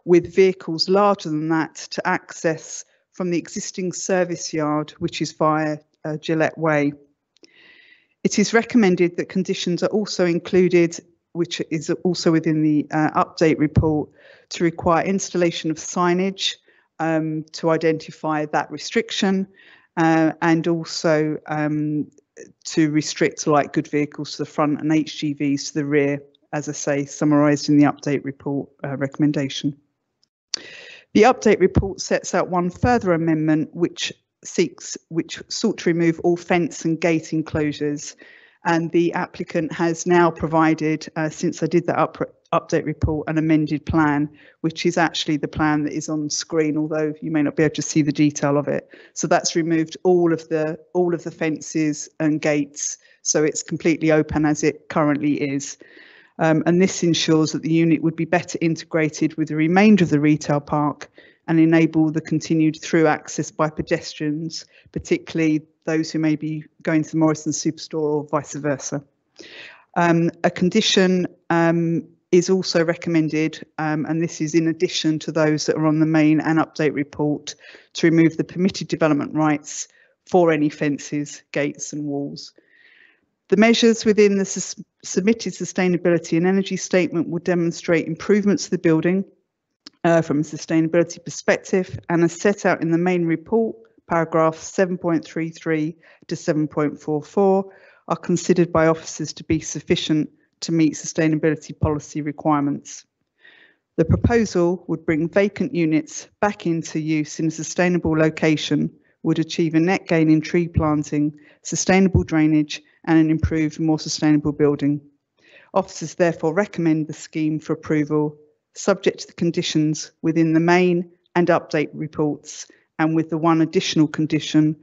with vehicles larger than that to access from the existing service yard, which is via Gillette Way. It is recommended that conditions are also included, which is also within the update report, to require installation of signage to identify that restriction, and also to restrict light good vehicles to the front and HGVs to the rear, as I say, summarised in the update report recommendation. The update report sets out one further amendment which sought to remove all fence and gate enclosures, and the applicant has now provided, since I did that update report, an amended plan, which is actually the plan that is on screen, although you may not be able to see the detail of it. So that's removed all of the fences and gates, so it's completely open as it currently is. And this ensures that the unit would be better integrated with the remainder of the retail park and enable the continued through access by pedestrians, particularly those who may be going to the Morrison's Superstore or vice versa. A condition is also recommended, and this is in addition to those that are on the main and update report, to remove the permitted development rights for any fences, gates and walls. The measures within the submitted sustainability and energy statement will demonstrate improvements to the building from a sustainability perspective, and as set out in the main report, paragraphs 7.33 to 7.44 are considered by officers to be sufficient to meet sustainability policy requirements. The proposal would bring vacant units back into use in a sustainable location, would achieve a net gain in tree planting, sustainable drainage, and an improved, more sustainable building. Officers therefore recommend the scheme for approval, subject to the conditions within the main and update reports, and with the one additional condition,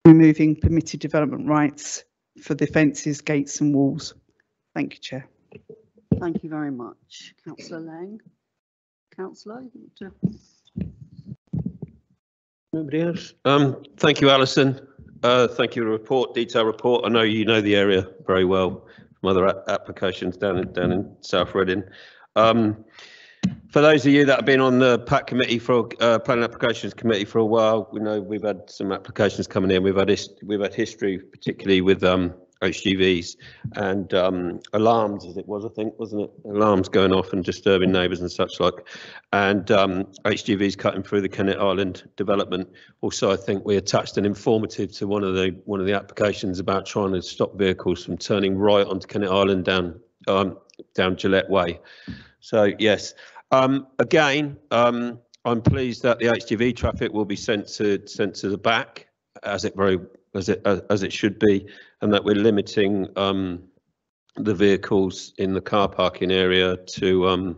removing permitted development rights for the fences, gates and walls. Thank you, Chair. Thank you very much. Councillor Lang. Councillor, you want to... Nobody else? Thank you, Alison. Thank you for the report, detailed report. I know you know the area very well from other applications down in South Reading. For those of you that have been on the PAC committee for planning applications committee for a while, we know we've had some applications coming in. We've had history, particularly with HGVs and alarms, as it was, I think, wasn't it? Alarms going off and disturbing neighbours and such like, and HGVs cutting through the Kennet Island development. Also, I think we attached an informative to one of the applications about trying to stop vehicles from turning right onto Kennet Island down Gillette Way. So yes, again, I'm pleased that the HGV traffic will be sent to the back as it should be, and that we're limiting the vehicles in the car parking area to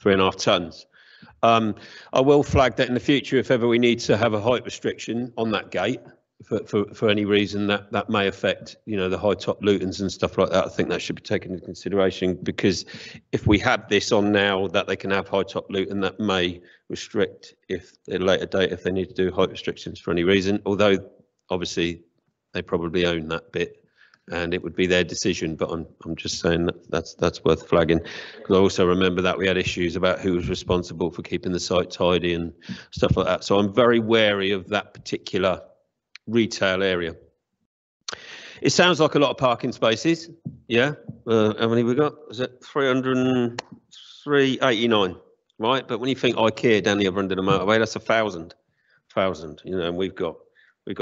3.5 tons. I will flag that in the future, if ever we need to have a height restriction on that gate for any reason that may affect, you know, the high top Lutons and stuff like that, I think that should be taken into consideration, because if we have this on now that they can have high top Luton, that may restrict if at a later date if they need to do height restrictions for any reason, although obviously they probably own that bit and it would be their decision, but I'm just saying that's worth flagging, because I also remember that we had issues about who was responsible for keeping the site tidy and stuff like that. So I'm very wary of that particular retail area. It sounds like a lot of parking spaces. Yeah, how many we got? Is it 389, right? But when you think IKEA down the other end of the motorway, that's 1,000, you know, and we've got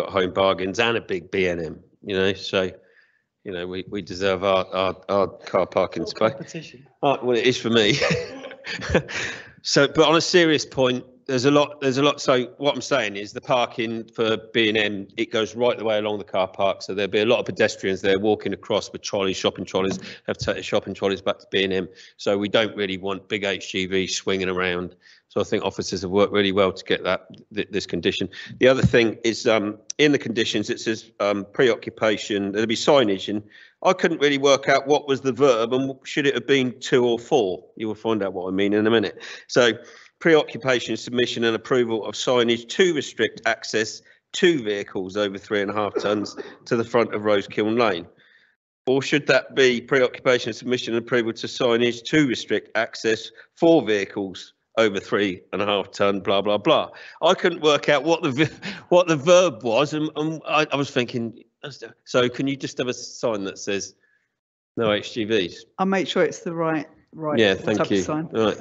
Home Bargains and a big B&M, you know, so, you know, we deserve our car parking space. Competition. Well, it is for me. So, but on a serious point, there's a lot. So what I'm saying is the parking for B&M, it goes right the way along the car park. So there'll be a lot of pedestrians there walking across with trolleys, shopping trolleys, have to take the shopping trolleys back to B&M. So we don't really want big HGVs swinging around. So I think officers have worked really well to get this condition. The other thing is in the conditions, it says preoccupation, there'll be signage, and I couldn't really work out what was the verb and should it have been 2 or 4. You will find out what I mean in a minute. So preoccupation, submission and approval of signage to restrict access to vehicles over 3.5 tons to the front of Rosekiln Lane. Or should that be preoccupation, submission and approval to signage to restrict access for vehicles over 3.5 ton, blah, blah, blah. I couldn't work out what the verb was, and I was thinking, So can you just have a sign that says no HGVs? I'll make sure it's the right. Yeah, type thank of you. sign. Right.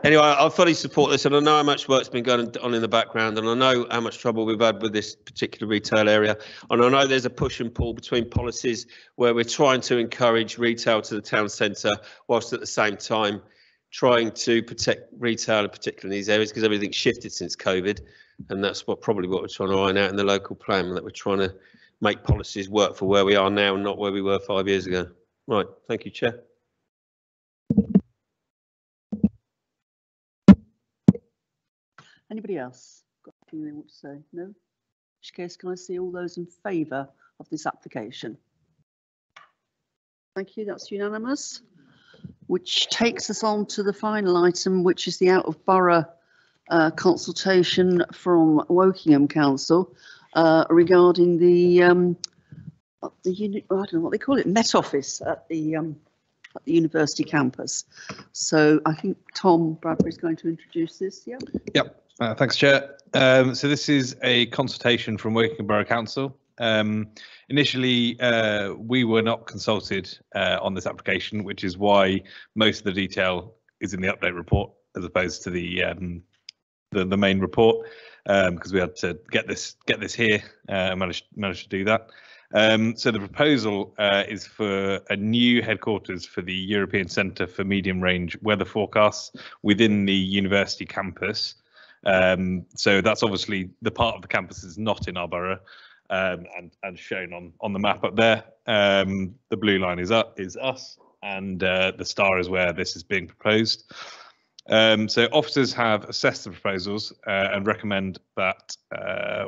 Anyway, I fully support this, and I know how much work's been going on in the background, and I know how much trouble we've had with this particular retail area. And I know there's a push and pull between policies where we're trying to encourage retail to the town centre, whilst at the same time trying to protect retail, in particular in these areas, because everything's shifted since COVID, and that's probably what we're trying to iron out in the local plan, that we're trying to make policies work for where we are now and not where we were 5 years ago. Right, thank you, Chair. Anybody else got anything they want to say? No? In which case, can I see all those in favour of this application? Thank you, that's unanimous. Which takes us on to the final item, which is the out of borough consultation from Wokingham Council regarding the unit, I don't know what they call it, Met Office at the university campus. So I think Tom Bradbury is going to introduce this. Yeah. Yep. Thanks, Chair. So this is a consultation from Wokingham Borough Council. Initially, we were not consulted on this application, which is why most of the detail is in the update report as opposed to the main report, because we had to get this here and managed to do that. So the proposal is for a new headquarters for the European Centre for Medium Range Weather Forecasts within the university campus. So that's obviously the part of the campus is not in our borough, and shown on the map up there. The blue line is us, and the star is where this is being proposed. So officers have assessed the proposals and recommend that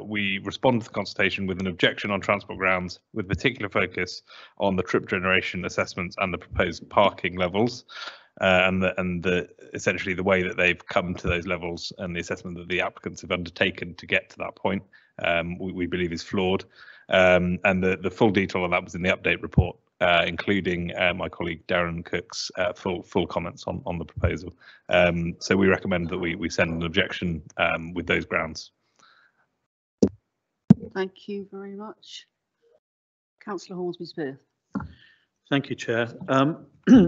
we respond to the consultation with an objection on transport grounds, with particular focus on the trip generation assessments and the proposed parking levels. And essentially the way that they've come to those levels and the assessment that the applicants have undertaken to get to that point, we believe is flawed. And the full detail of that was in the update report, including my colleague Darren Cook's full comments on the proposal. So we recommend that we send an objection with those grounds. Thank you very much. Councillor Hornsby-Smith. Thank you, Chair.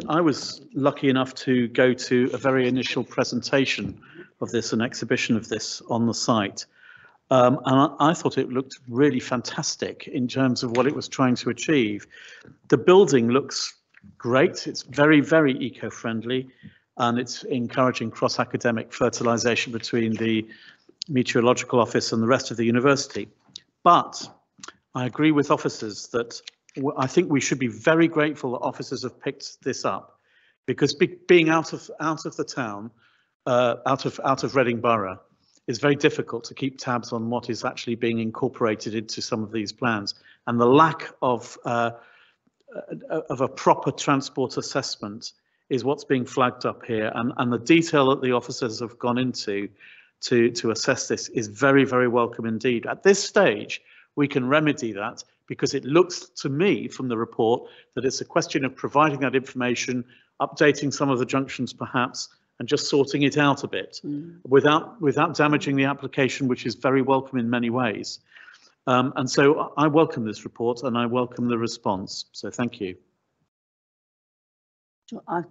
I was lucky enough to go to a very initial presentation of this, an exhibition of this on the site. And I thought it looked really fantastic in terms of what it was trying to achieve. The building looks great. It's very, very eco-friendly, and it's encouraging cross-academic fertilisation between the meteorological office and the rest of the university. But I agree with officers that I think we should be very grateful that officers have picked this up, because being out of the town, out of Reading Borough, is very difficult to keep tabs on what is actually being incorporated into some of these plans, and the lack of a proper transport assessment is what's being flagged up here, and the detail that the officers have gone into to assess this is very, very welcome indeed. At this stage, we can remedy that, because it looks to me from the report that it's a question of providing that information, updating some of the junctions perhaps, and just sorting it out a bit without damaging the application, which is very welcome in many ways. And so I welcome this report and I welcome the response. So thank you.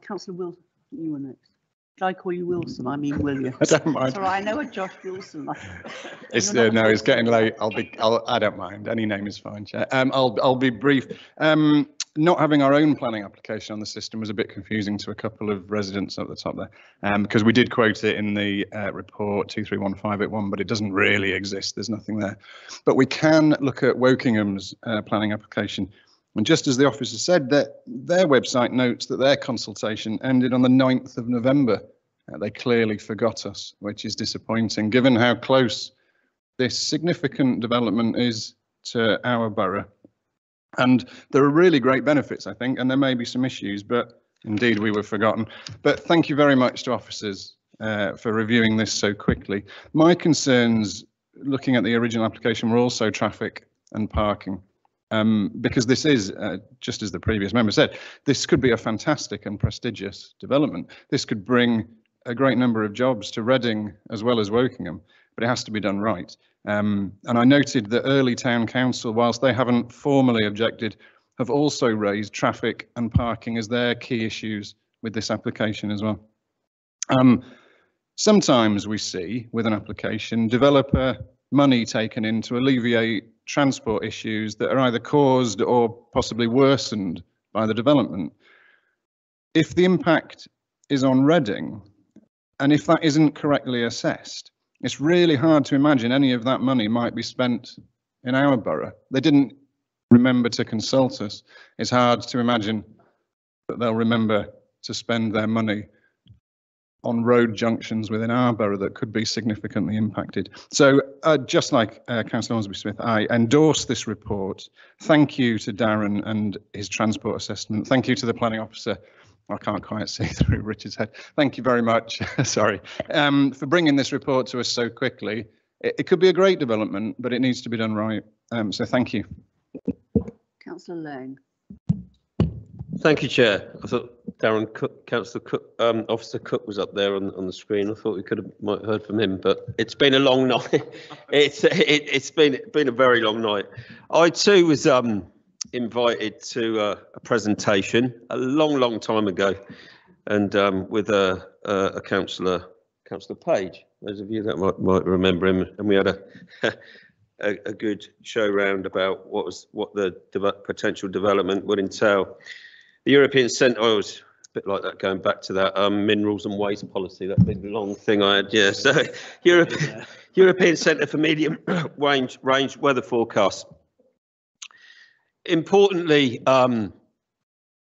Councillor Wilson, you were next. Should I call you Wilson? I mean William. I don't mind. Sorry, I know a Josh Wilson. It's no, it's getting late. I don't mind. Any name is fine, Chair. I'll be brief. Not having our own planning application on the system was a bit confusing to a couple of residents at the top there, because we did quote it in the report 231581, but it doesn't really exist. There's nothing there. But we can look at Wokingham's planning application. And just as the officer said, that their website notes that their consultation ended on the 9th of November. They clearly forgot us, which is disappointing, given how close this significant development is to our borough. And there are really great benefits, I think, and there may be some issues, but indeed we were forgotten. But thank you very much to officers for reviewing this so quickly. My concerns, looking at the original application, were also traffic and parking. Because this is, just as the previous member said, this could be a fantastic and prestigious development. This could bring a great number of jobs to Reading as well as Wokingham. but it has to be done right. And I noted that early town council, whilst they haven't formally objected, have also raised traffic and parking as their key issues with this application as well. Sometimes we see with an application developer money taken in to alleviate transport issues that are either caused or possibly worsened by the development. If the impact is on Reading, and if that isn't correctly assessed, it's really hard to imagine any of that money might be spent in our borough. They didn't remember to consult us. It's hard to imagine that they'll remember to spend their money on road junctions within our borough that could be significantly impacted. So just like Councillor Hornsby-Smith, I endorse this report. Thank you to Darren and his transport assessment. Thank you to the planning officer. I can't quite see through Richard's head. Thank you very much, sorry, for bringing this report to us so quickly. It could be a great development, but it needs to be done right. So thank you. Councillor Lang. Thank you, Chair. I thought Darren Cook, Councillor Cook, Officer Cook was up there on the screen. I thought we might have heard from him, but it's been a long night. It's been a very long night. I too was invited to a presentation a long time ago, and with a councillor Page. Those of you that might remember him, and we had a good show round about what the potential development would entail. The European Centre, I was a bit like that, going back to that minerals and waste policy, that big long thing I had. Yeah, so European Centre for Medium Range Weather Forecasts. Importantly,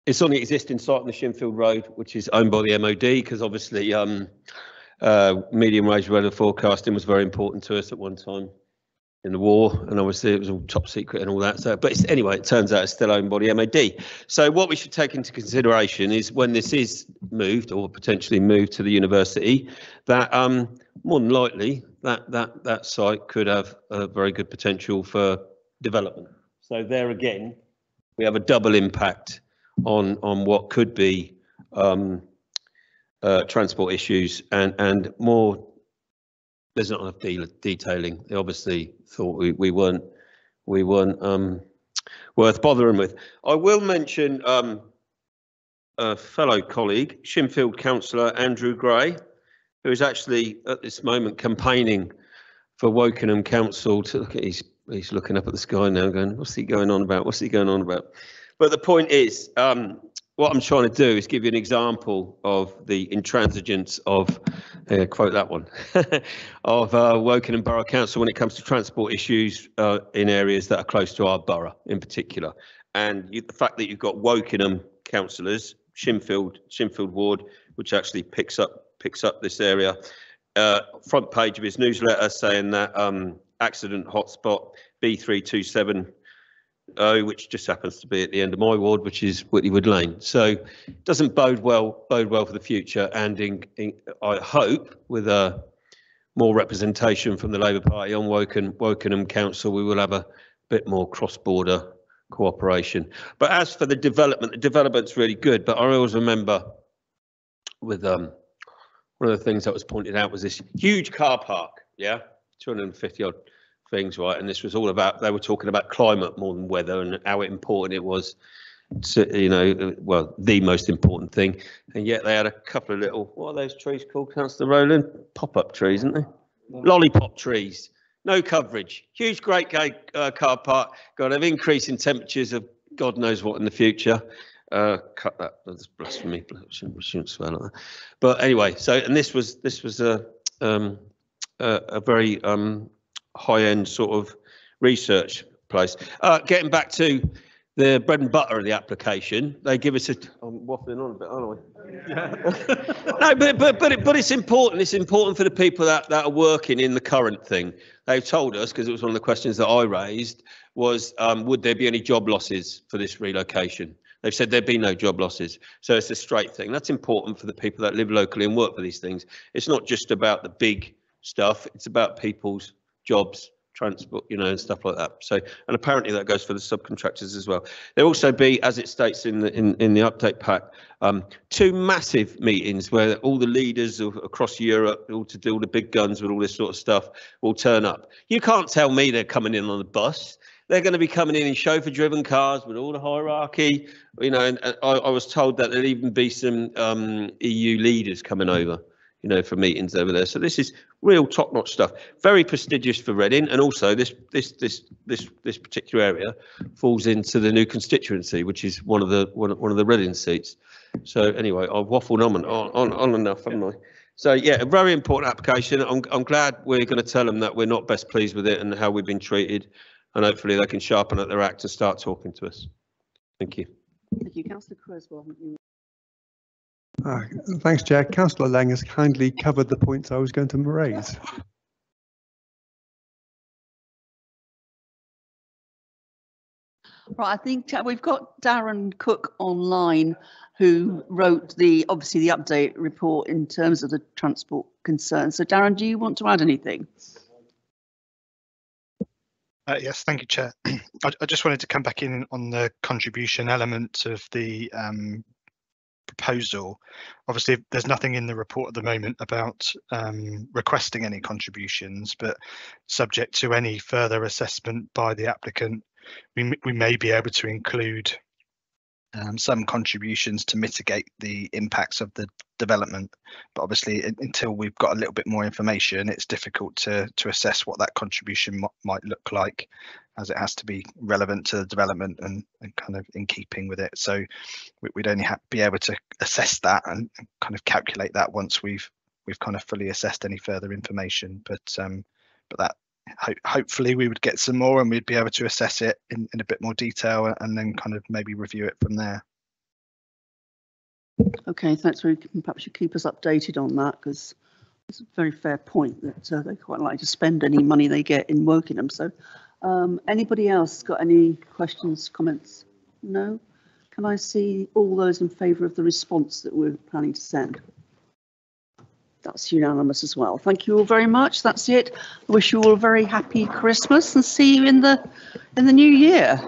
it's on the existing site on the Shinfield Road, which is owned by the MOD, because obviously medium range weather forecasting was very important to us at one time in the war, and obviously it was all top secret and all that. So, but anyway, it turns out it's still owned by the MOD. So what we should take into consideration is when this is moved or potentially moved to the university, that more than likely that site could have a very good potential for development. So there again, we have a double impact on what could be transport issues and more. There's not enough detailing. They obviously thought we weren't worth bothering with. I will mention a fellow colleague, Shinfield Councillor Andrew Gray, who is actually at this moment campaigning for Wokingham Council to look at he's looking up at the sky now going, what's he going on about? What's he going on about? But the point is, what I'm trying to do is give you an example of the intransigence of, quote that one, of Wokingham Borough Council when it comes to transport issues in areas that are close to our borough in particular. And the fact that you've got Wokingham councillors, Shinfield Ward, which actually picks up this area, front page of his newsletter saying that accident hotspot B3270, which just happens to be at the end of my ward, which is Whitleywood Lane. So it doesn't bode well for the future. And I hope with more representation from the Labour Party on Wokingham Council, we will have a bit more cross-border cooperation. But as for the development's really good. But I always remember with one of the things that was pointed out was this huge car park, 250 odd things, right? And this was all about, they were talking about climate more than weather and how important it was to, well, the most important thing. And yet they had a couple of little, what are those trees called, Councillor Rowland? Pop-up trees, aren't they? Lollipop trees, no coverage, huge great car park, got an increase in temperatures of God knows what in the future. Cut that, that's blasphemy, shouldn't swear like that. But anyway, so, and this was a very high-end sort of research place. Getting back to the bread and butter of the application, they give us a. I'm waffling on a bit, aren't I? No, but it's important. It's important for the people that are working in the current thing. They've told us, because it was one of the questions that I raised, was would there be any job losses for this relocation? They've said there'd be no job losses. So it's a straight thing. That's important for the people that live locally and work for these things. It's not just about the big stuff. It's about people's jobs, transport, you know, and stuff like that. So, and apparently that goes for the subcontractors as well. There'll also be, as it states in the update pack, 2 massive meetings where all the leaders across Europe, all to do all the big guns with all this sort of stuff, will turn up. You can't tell me they're coming in on the bus. They're going to be coming in chauffeur-driven cars with all the hierarchy, you know. And I was told that there'll even be some EU leaders coming over, you know, for meetings over there. So this is real top-notch stuff. Very prestigious for Reading, and also this particular area falls into the new constituency, which is one of the Reading seats. So anyway, I've waffled on enough, haven't I? So yeah, a very important application. I'm glad we're going to tell them that we're not best pleased with it and how we've been treated, and hopefully they can sharpen up their act and start talking to us. Thank you. Thank you, Councillor Creswell. Thanks, Chair. Councillor Lang has kindly covered the points I was going to raise. Right, I think we've got Darren Cook online, who wrote obviously the update report in terms of the transport concerns. So Darren, do you want to add anything? Yes, thank you, Chair. I just wanted to come back in on the contribution element of the proposal. Obviously, there's nothing in the report at the moment about requesting any contributions, but subject to any further assessment by the applicant, we may be able to include some contributions to mitigate the impacts of the development. But obviously, until we've got a little bit more information, it's difficult to assess what that contribution might look like, as it has to be relevant to the development and kind of in keeping with it. So we'd only be able to assess that and kind of calculate that once we've kind of fully assessed any further information. But that hopefully we would get some more and we'd be able to assess it in a bit more detail and then kind of maybe review it from there. Okay, thanks. Perhaps you keep us updated on that, because it's a very fair point that they quite like to spend any money they get in Wokingham. So anybody else got any questions, comments? No? Can I see all those in favour of the response that we're planning to send? That's unanimous as well. Thank you all very much. That's it. I wish you all a very happy Christmas and see you in the new year.